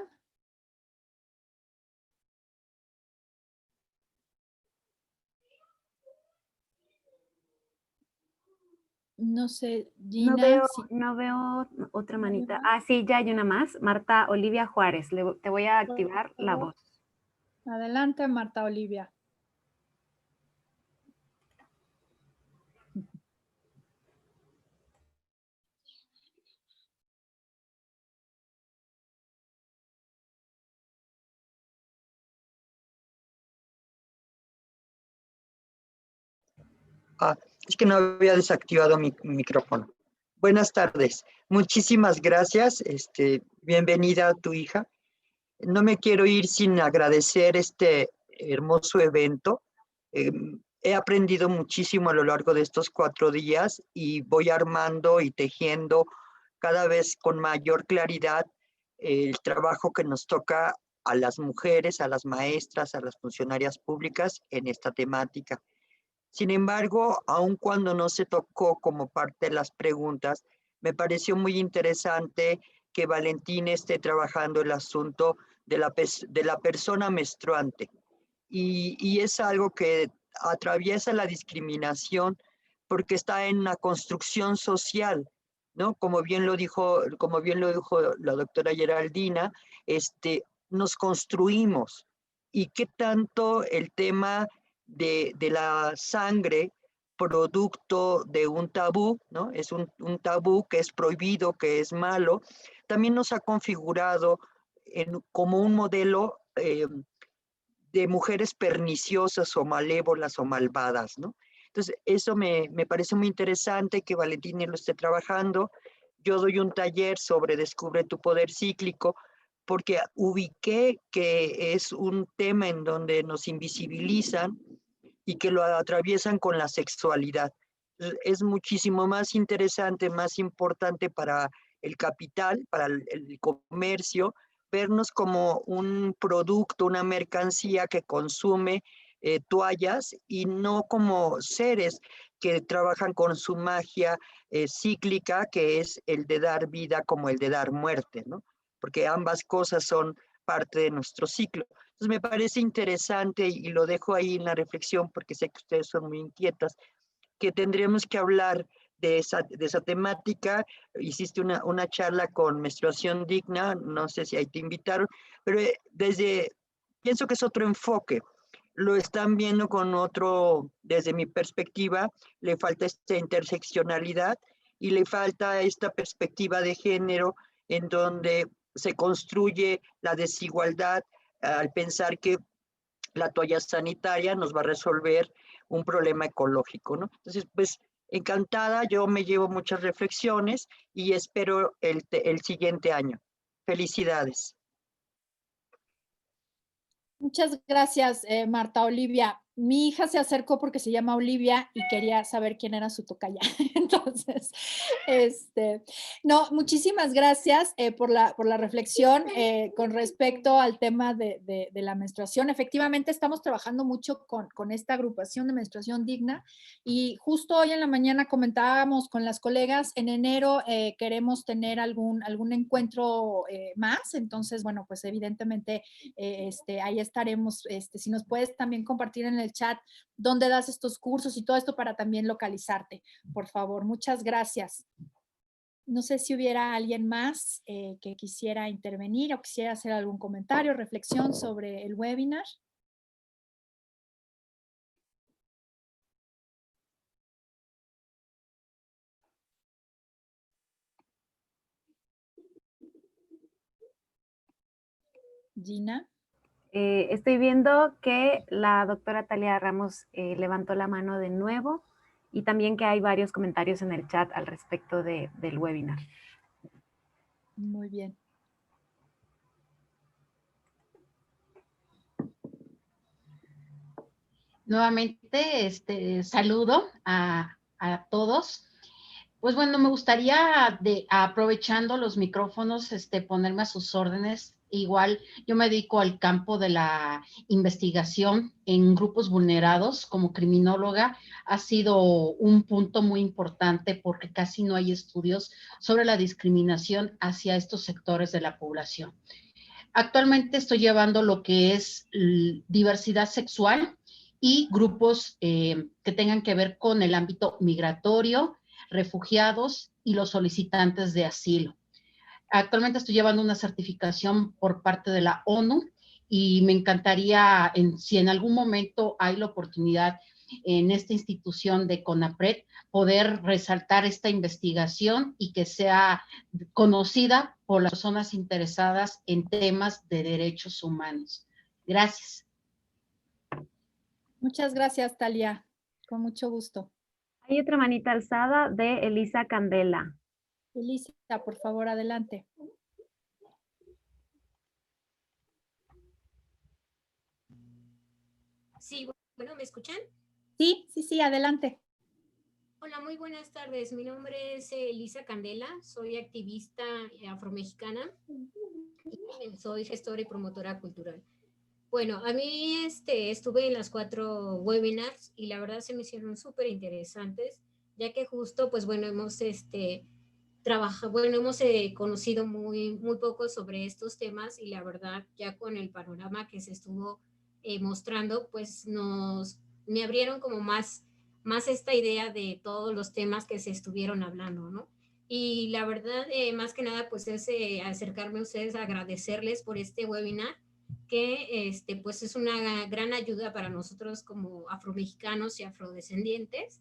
No sé, Gina. No veo otra manita. Ah, sí, ya hay una más. Marta Olivia Juárez. Te voy a activar la voz. Adelante, Marta Olivia. Es que no había desactivado mi micrófono. Buenas tardes. Muchísimas gracias. Bienvenida a tu hija. No me quiero ir sin agradecer este hermoso evento. He aprendido muchísimo a lo largo de estos 4 días y voy armando y tejiendo cada vez con mayor claridad el trabajo que nos toca a las mujeres, a las maestras, a las funcionarias públicas en esta temática. Sin embargo, aun cuando no se tocó como parte de las preguntas, me pareció muy interesante que Valentín esté trabajando el asunto de la persona menstruante. Y es algo que atraviesa la discriminación porque está en la construcción social, ¿no? Como bien lo dijo la doctora Geraldina, nos construimos. ¿Y qué tanto el tema de la sangre, producto de un tabú, ¿no? Es un tabú que es prohibido, que es malo, también nos ha configurado como un modelo de mujeres perniciosas o malévolas o malvadas, ¿no? Entonces, eso me parece muy interesante que Valentina lo esté trabajando. Yo doy un taller sobre Descubre tu poder cíclico, porque ubiqué que es un tema en donde nos invisibilizan y que lo atraviesan con la sexualidad. Es muchísimo más interesante, más importante para el capital, para el comercio, vernos como un producto, una mercancía que consume toallas y no como seres que trabajan con su magia cíclica, que es el de dar vida como el de dar muerte, ¿no? Porque ambas cosas son parte de nuestro ciclo. Entonces me parece interesante y lo dejo ahí en la reflexión porque sé que ustedes son muy inquietas, que tendríamos que hablar de esa temática. Hiciste una charla con Menstruación Digna, no sé si ahí te invitaron, pero pienso que es otro enfoque. Lo están viendo con otro, desde mi perspectiva, le falta esta interseccionalidad y le falta esta perspectiva de género en donde se construye la desigualdad al pensar que la toalla sanitaria nos va a resolver un problema ecológico, ¿no? Entonces, pues encantada, yo me llevo muchas reflexiones y espero el siguiente año. Felicidades. Muchas gracias, Marta Olivia. Mi hija se acercó porque se llama Olivia y quería saber quién era su tocaya. Entonces, no, muchísimas gracias por la reflexión con respecto al tema de la menstruación. Efectivamente, estamos trabajando mucho con esta agrupación de Menstruación Digna y justo hoy en la mañana comentábamos con las colegas, en enero queremos tener algún encuentro más. Entonces, bueno, pues evidentemente ahí estaremos. Si nos puedes también compartir en el chat dónde das estos cursos y todo esto para también localizarte, por favor. Muchas gracias. No sé si hubiera alguien más que quisiera intervenir o quisiera hacer algún comentario, reflexión sobre el webinar. Gina. Estoy viendo que la doctora Talia Ramos levantó la mano de nuevo y también que hay varios comentarios en el chat al respecto del webinar. Muy bien. Nuevamente, saludo a todos. Pues bueno, me gustaría, aprovechando los micrófonos, ponerme a sus órdenes. Igual yo me dedico al campo de la investigación en grupos vulnerados como criminóloga. Ha sido un punto muy importante porque casi no hay estudios sobre la discriminación hacia estos sectores de la población. Actualmente estoy llevando lo que es diversidad sexual y grupos que tengan que ver con el ámbito migratorio, refugiados y los solicitantes de asilo. Actualmente estoy llevando una certificación por parte de la ONU y me encantaría, si en algún momento hay la oportunidad en esta institución de CONAPRED, poder resaltar esta investigación y que sea conocida por las personas interesadas en temas de derechos humanos. Gracias. Muchas gracias, Talia. Con mucho gusto. Hay otra manita alzada de Elisa Candela. Elisa, por favor, adelante. Sí, bueno, ¿me escuchan? Sí, adelante. Hola, muy buenas tardes. Mi nombre es Elisa Candela, soy activista afromexicana y soy gestora y promotora cultural. Bueno, a mí estuve en las 4 webinars y la verdad se me hicieron súper interesantes, ya que justo, pues bueno, hemos conocido muy poco sobre estos temas y la verdad ya con el panorama que se estuvo mostrando, pues me abrieron como más esta idea de todos los temas que se estuvieron hablando, ¿no? Y la verdad, más que nada, pues es acercarme a ustedes, agradecerles por este webinar, que pues es una gran ayuda para nosotros como afromexicanos y afrodescendientes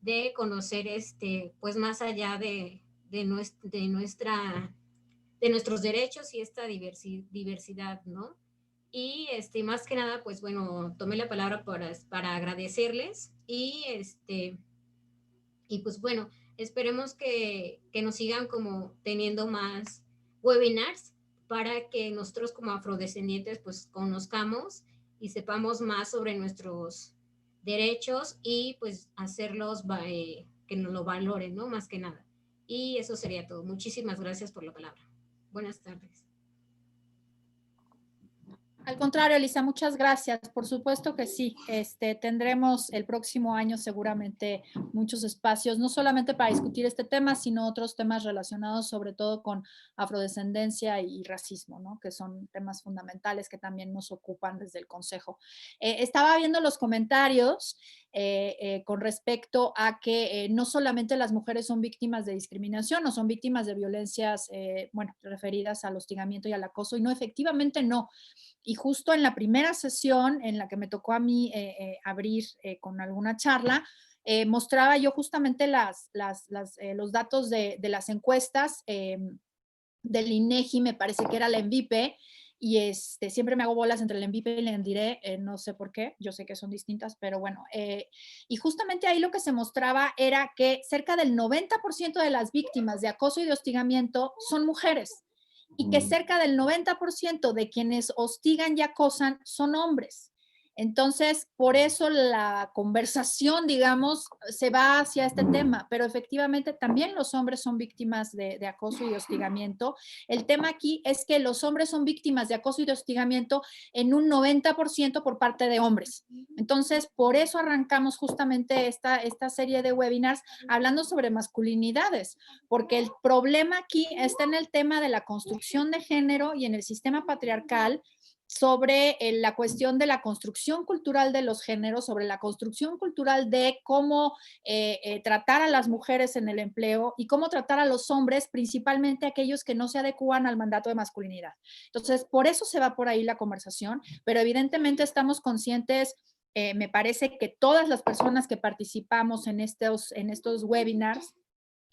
de conocer pues más allá de nuestros derechos y esta diversidad, ¿no? Y más que nada, pues bueno, tomé la palabra para agradecerles y pues bueno, esperemos que nos sigan como teniendo más webinars para que nosotros como afrodescendientes pues conozcamos y sepamos más sobre nuestros derechos y pues hacerlos que nos lo valoren, ¿no? Más que nada. Y eso sería todo. Muchísimas gracias por la palabra. Buenas tardes. Al contrario, Elisa, muchas gracias. Por supuesto que sí. Tendremos el próximo año seguramente muchos espacios, no solamente para discutir este tema, sino otros temas relacionados sobre todo con afrodescendencia y racismo, ¿no? Que son temas fundamentales que también nos ocupan desde el Consejo. Estaba viendo los comentarios con respecto a que no solamente las mujeres son víctimas de discriminación o son víctimas de violencias, referidas al hostigamiento y al acoso, y no, efectivamente no. Y justo en la primera sesión en la que me tocó a mí abrir con alguna charla, mostraba yo justamente los datos de las encuestas del INEGI, me parece que era la ENVIPE, y siempre me hago bolas entre la ENVIPE y la ENDIRE, no sé por qué, yo sé que son distintas, pero bueno, y justamente ahí lo que se mostraba era que cerca del 90% de las víctimas de acoso y de hostigamiento son mujeres, y que cerca del 90% de quienes hostigan y acosan son hombres. Entonces, por eso la conversación, digamos, se va hacia este tema, pero efectivamente también los hombres son víctimas de acoso y de hostigamiento. El tema aquí es que los hombres son víctimas de acoso y de hostigamiento en un 90% por parte de hombres. Entonces, por eso arrancamos justamente esta serie de webinars hablando sobre masculinidades, porque el problema aquí está en el tema de la construcción de género y en el sistema patriarcal, sobre la cuestión de la construcción cultural de los géneros, sobre la construcción cultural de cómo tratar a las mujeres en el empleo y cómo tratar a los hombres, principalmente aquellos que no se adecúan al mandato de masculinidad. Entonces, por eso se va por ahí la conversación, pero evidentemente estamos conscientes, me parece que todas las personas que participamos en estos webinars,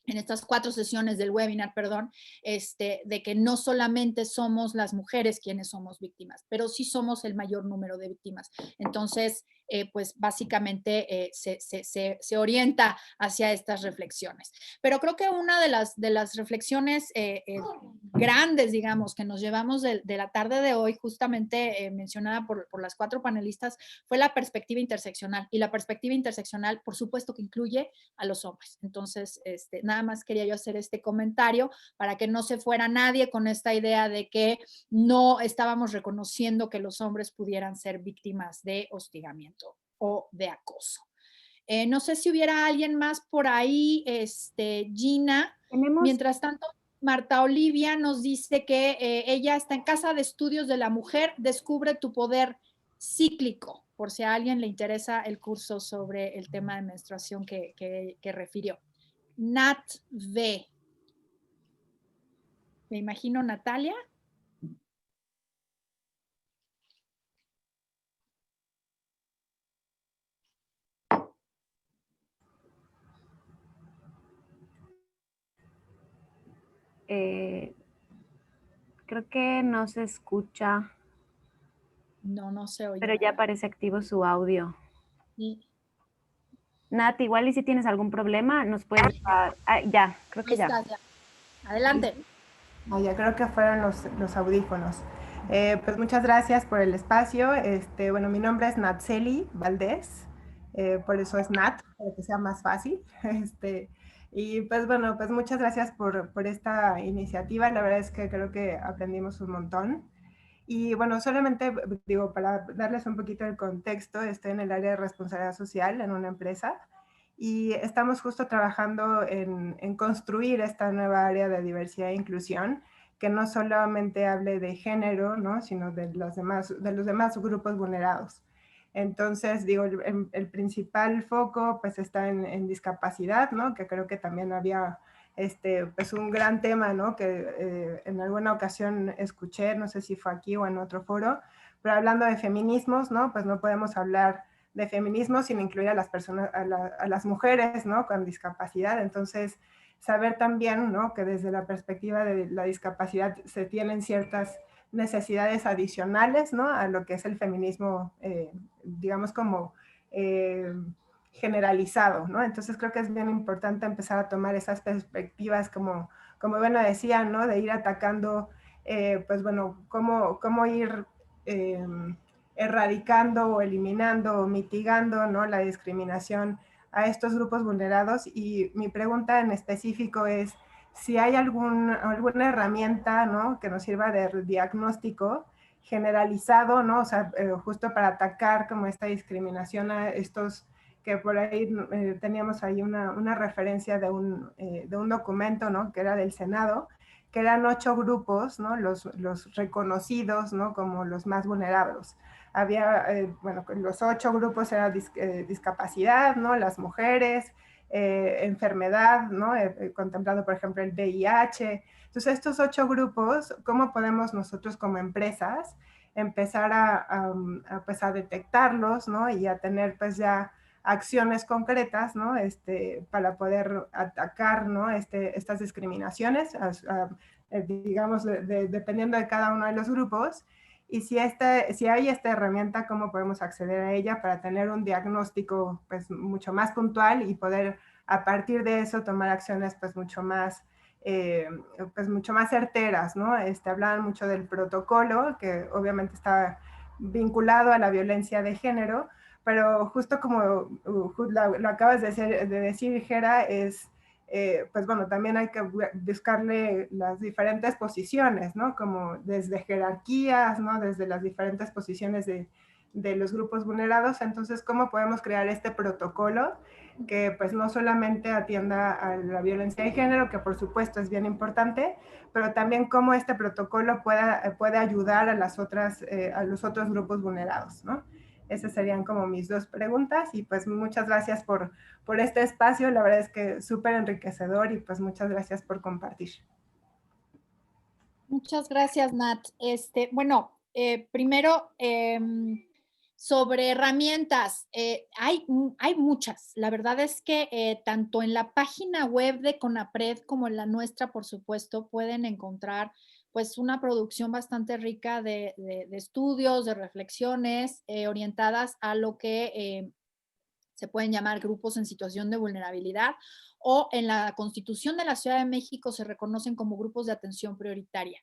en estas 4 sesiones del webinar, perdón, de que no solamente somos las mujeres quienes somos víctimas, pero sí somos el mayor número de víctimas. Entonces, pues básicamente se orienta hacia estas reflexiones. Pero creo que una de las reflexiones grandes, digamos, que nos llevamos de la tarde de hoy, justamente mencionada por las 4 panelistas, fue la perspectiva interseccional. Y la perspectiva interseccional, por supuesto que incluye a los hombres. Entonces, nada más quería yo hacer este comentario para que no se fuera nadie con esta idea de que no estábamos reconociendo que los hombres pudieran ser víctimas de hostigamiento o de acoso. No sé si hubiera alguien más por ahí, Gina. Mientras tanto, Marta Olivia nos dice que ella está en Casa de Estudios de la Mujer, Descubre tu Poder Cíclico, por si a alguien le interesa el curso sobre el tema de menstruación que refirió. Nat V. Me imagino Natalia. Creo que no se escucha. No se oye. Pero ya parece activo su audio. Sí. Nat, igual y si tienes algún problema, nos puedes... ya, creo que ya. Adelante. Ya creo que fueron los audífonos. Pues muchas gracias por el espacio. Bueno, mi nombre es Natseli Valdés, por eso es Nat, para que sea más fácil. Y pues bueno, pues muchas gracias por esta iniciativa. La verdad es que creo que aprendimos un montón. Y bueno, solamente digo, para darles un poquito el contexto, estoy en el área de responsabilidad social en una empresa y estamos justo trabajando en construir esta nueva área de diversidad e inclusión que no solamente hable de género, ¿no? Sino de los demás grupos vulnerados. Entonces, digo, el principal foco pues está en discapacidad, ¿no? Que creo que también había pues un gran tema, ¿no? Que en alguna ocasión escuché, no sé si fue aquí o en otro foro, pero hablando de feminismos, ¿no? Pues no podemos hablar de feminismo sin incluir a las personas, a las mujeres, ¿no? Con discapacidad. Entonces, saber también, ¿no? Que desde la perspectiva de la discapacidad se tienen ciertas necesidades adicionales, ¿no? A lo que es el feminismo, digamos como generalizado, ¿no? Entonces creo que es bien importante empezar a tomar esas perspectivas como bueno decían, ¿no? De ir atacando, pues bueno, cómo ir erradicando o eliminando o mitigando, ¿no? La discriminación a estos grupos vulnerados. Y mi pregunta en específico es si hay alguna herramienta, ¿no? Que nos sirva de diagnóstico generalizado, ¿no? O sea, justo para atacar como esta discriminación a estos que por ahí teníamos ahí una referencia de un documento, ¿no? Que era del Senado, que eran 8 grupos, ¿no? Los reconocidos, ¿no? Como los más vulnerables. Había, bueno, los 8 grupos eran discapacidad, ¿no? Las mujeres, enfermedad, ¿no? Contemplando, por ejemplo, el VIH. Entonces, estos 8 grupos, ¿cómo podemos nosotros como empresas empezar pues a detectarlos, ¿no? Y a tener pues ya acciones concretas, ¿no? Para poder atacar, ¿no? Estas discriminaciones, digamos, dependiendo de cada uno de los grupos. Y si hay esta herramienta, ¿cómo podemos acceder a ella para tener un diagnóstico pues, mucho más puntual y poder a partir de eso tomar acciones pues, mucho más certeras, ¿no? Hablaban mucho del protocolo, que obviamente está vinculado a la violencia de género, pero justo como lo acabas de decir, Jera, pues bueno, también hay que buscarle las diferentes posiciones, ¿no? Como desde jerarquías, ¿no? Desde las diferentes posiciones de los grupos vulnerados. Entonces, ¿cómo podemos crear este protocolo que pues no solamente atienda a la violencia de género, que por supuesto es bien importante, pero también cómo este protocolo puede ayudar a los otros grupos vulnerados, ¿no? Esas serían como mis 2 preguntas y pues muchas gracias por este espacio, la verdad es que súper enriquecedor y pues muchas gracias por compartir. Muchas gracias, Nat. Bueno, primero, sobre herramientas, hay muchas. La verdad es que tanto en la página web de CONAPRED como en la nuestra, por supuesto, pueden encontrar pues una producción bastante rica de estudios, de reflexiones orientadas a lo que se pueden llamar grupos en situación de vulnerabilidad, o en la Constitución de la Ciudad de México se reconocen como grupos de atención prioritaria.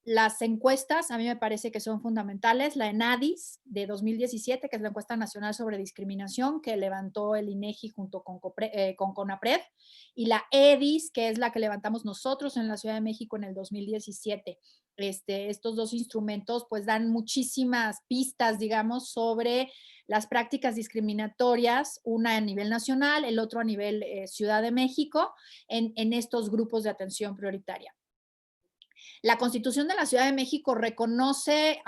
Las encuestas a mí me parece que son fundamentales. La ENADIS de 2017, que es la encuesta nacional sobre discriminación que levantó el INEGI junto con CONAPRED, y la EDIS, que es la que levantamos nosotros en la Ciudad de México en el 2017. Estos dos instrumentos pues dan muchísimas pistas, digamos, sobre las prácticas discriminatorias, una a nivel nacional, el otro a nivel Ciudad de México, en estos grupos de atención prioritaria. La Constitución de la Ciudad de México reconoce,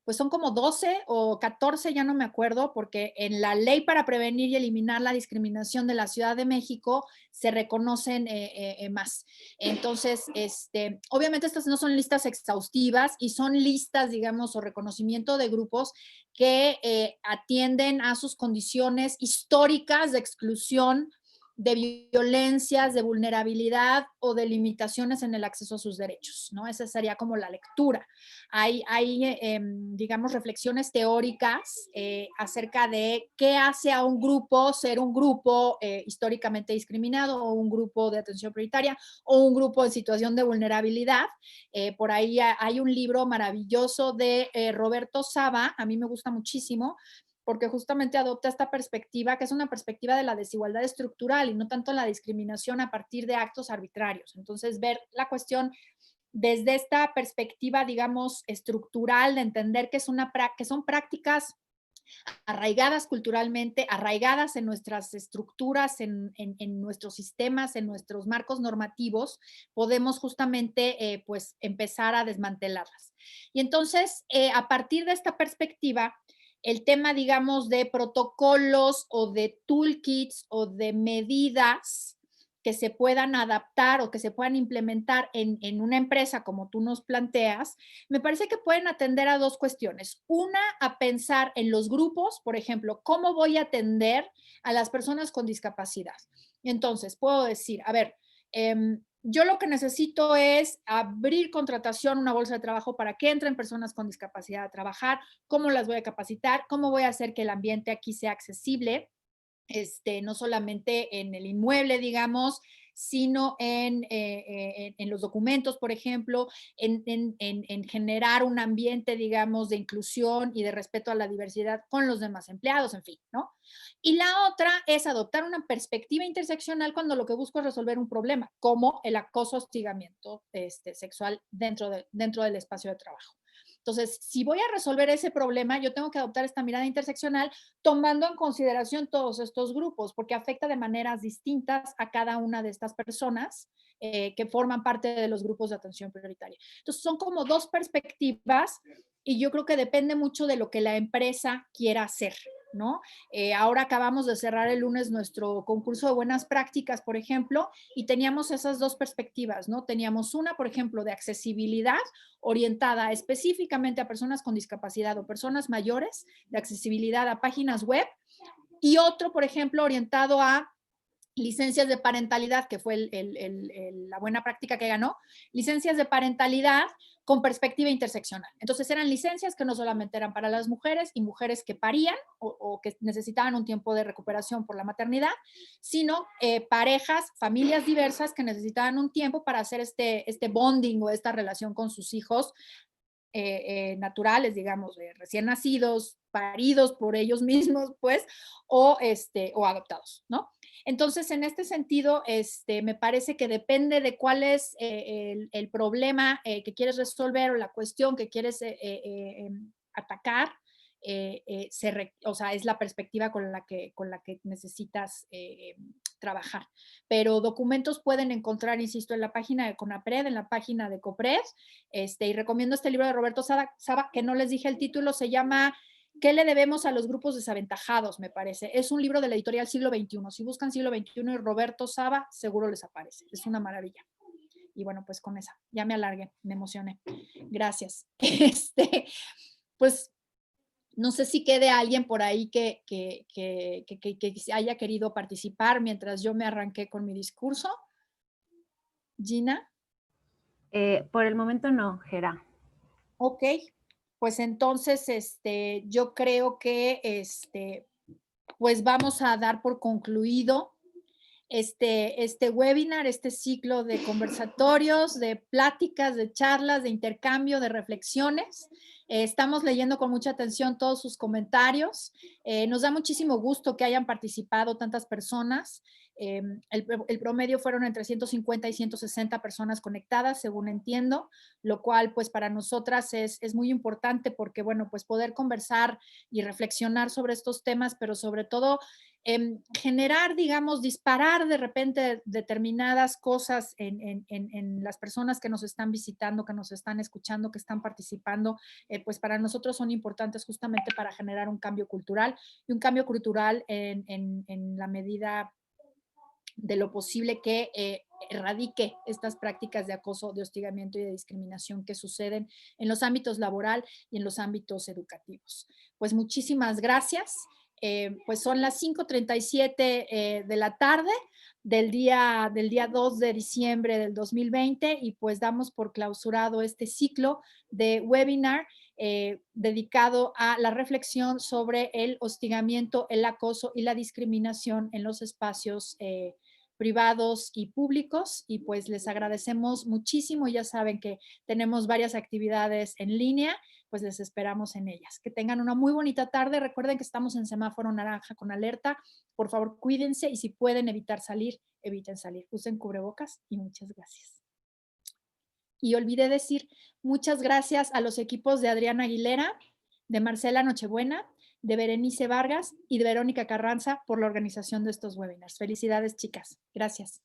pues son como 12 o 14, ya no me acuerdo, porque en la Ley para Prevenir y Eliminar la Discriminación de la Ciudad de México se reconocen más. Entonces, obviamente estas no son listas exhaustivas y son listas, digamos, o reconocimiento de grupos que atienden a sus condiciones históricas de exclusión, de violencias, de vulnerabilidad o de limitaciones en el acceso a sus derechos, ¿no? Esa sería como la lectura. Hay digamos, reflexiones teóricas acerca de qué hace a un grupo ser un grupo históricamente discriminado, o un grupo de atención prioritaria, o un grupo en situación de vulnerabilidad. Por ahí hay un libro maravilloso de Roberto Saba, a mí me gusta muchísimo, porque justamente adopta esta perspectiva, que es una perspectiva de la desigualdad estructural y no tanto la discriminación a partir de actos arbitrarios. Entonces, ver la cuestión desde esta perspectiva, digamos, estructural, de entender que son prácticas arraigadas culturalmente, arraigadas en nuestras estructuras, en nuestros sistemas, en nuestros marcos normativos, podemos justamente pues empezar a desmantelarlas. Y entonces, a partir de esta perspectiva, el tema, digamos, de protocolos o de toolkits o de medidas que se puedan adaptar o que se puedan implementar en una empresa como tú nos planteas, me parece que pueden atender a dos cuestiones. Una, a pensar en los grupos, por ejemplo, ¿cómo voy a atender a las personas con discapacidad? Entonces, puedo decir, a ver, yo lo que necesito es abrir contratación, una bolsa de trabajo para que entren personas con discapacidad a trabajar. ¿Cómo las voy a capacitar? ¿Cómo voy a hacer que el ambiente aquí sea accesible? No solamente en el inmueble, digamos, sino en los documentos, por ejemplo, en generar un ambiente, digamos, de inclusión y de respeto a la diversidad con los demás empleados, en fin, ¿no? Y la otra es adoptar una perspectiva interseccional cuando lo que busco es resolver un problema, como el acoso, hostigamiento sexual dentro del espacio de trabajo. Entonces, si voy a resolver ese problema, yo tengo que adoptar esta mirada interseccional tomando en consideración todos estos grupos, porque afecta de maneras distintas a cada una de estas personas que forman parte de los grupos de atención prioritaria. Entonces, son como dos perspectivas y yo creo que depende mucho de lo que la empresa quiera hacer, ¿no? Ahora acabamos de cerrar el lunes nuestro concurso de buenas prácticas, por ejemplo, y teníamos esas dos perspectivas, ¿no? Teníamos una, por ejemplo, de accesibilidad orientada específicamente a personas con discapacidad o personas mayores, de accesibilidad a páginas web, y otro, por ejemplo, orientado a licencias de parentalidad, que fue la buena práctica que ganó, licencias de parentalidad con perspectiva interseccional. Entonces eran licencias que no solamente eran para las mujeres y mujeres que parían o que necesitaban un tiempo de recuperación por la maternidad, sino parejas, familias diversas que necesitaban un tiempo para hacer este bonding o esta relación con sus hijos naturales, digamos, recién nacidos, paridos por ellos mismos, pues, o adoptados, ¿no? Entonces, en este sentido, me parece que depende de cuál es el problema que quieres resolver o la cuestión que quieres atacar, o sea, es la perspectiva con la que necesitas trabajar. Pero documentos pueden encontrar, insisto, en la página de CONAPRED, en la página de COPRED, y recomiendo este libro de Roberto Saba, que no les dije el título, se llama ¿Qué le debemos a los grupos desaventajados? Me parece. Es un libro de la editorial Siglo XXI. Si buscan Siglo XXI y Roberto Saba, seguro les aparece. Es una maravilla. Y bueno, pues con esa. Ya me alargué, me emocioné. Gracias. Pues no sé si quede alguien por ahí que haya querido participar mientras yo me arranqué con mi discurso. Gina. Por el momento no, Gera. Ok, pues entonces yo creo que pues vamos a dar por concluido este webinar, este ciclo de conversatorios, de pláticas, de charlas, de intercambio, de reflexiones. Estamos leyendo con mucha atención todos sus comentarios. Nos da muchísimo gusto que hayan participado tantas personas. El promedio fueron entre 150 y 160 personas conectadas, según entiendo, lo cual pues para nosotras es muy importante porque, bueno, pues poder conversar y reflexionar sobre estos temas, pero sobre todo generar, digamos, disparar de repente determinadas cosas en las personas que nos están visitando, que nos están escuchando, que están participando, pues para nosotros son importantes justamente para generar un cambio cultural y un cambio cultural en la medida de lo posible que erradique estas prácticas de acoso, de hostigamiento y de discriminación que suceden en los ámbitos laboral y en los ámbitos educativos. Pues muchísimas gracias. Pues son las 5:37 de la tarde del día 2 de diciembre del 2020 y pues damos por clausurado este ciclo de webinar dedicado a la reflexión sobre el hostigamiento, el acoso y la discriminación en los espacios privados y públicos, y pues les agradecemos muchísimo. Ya saben que tenemos varias actividades en línea, pues les esperamos en ellas. Que tengan una muy bonita tarde. Recuerden que estamos en semáforo naranja con alerta. Por favor, cuídense y si pueden evitar salir, eviten salir. Usen cubrebocas y muchas gracias. Y olvidé decir muchas gracias a los equipos de Adriana Aguilera, de Marcela Nochebuena, de Berenice Vargas y de Verónica Carranza por la organización de estos webinars. Felicidades, chicas. Gracias.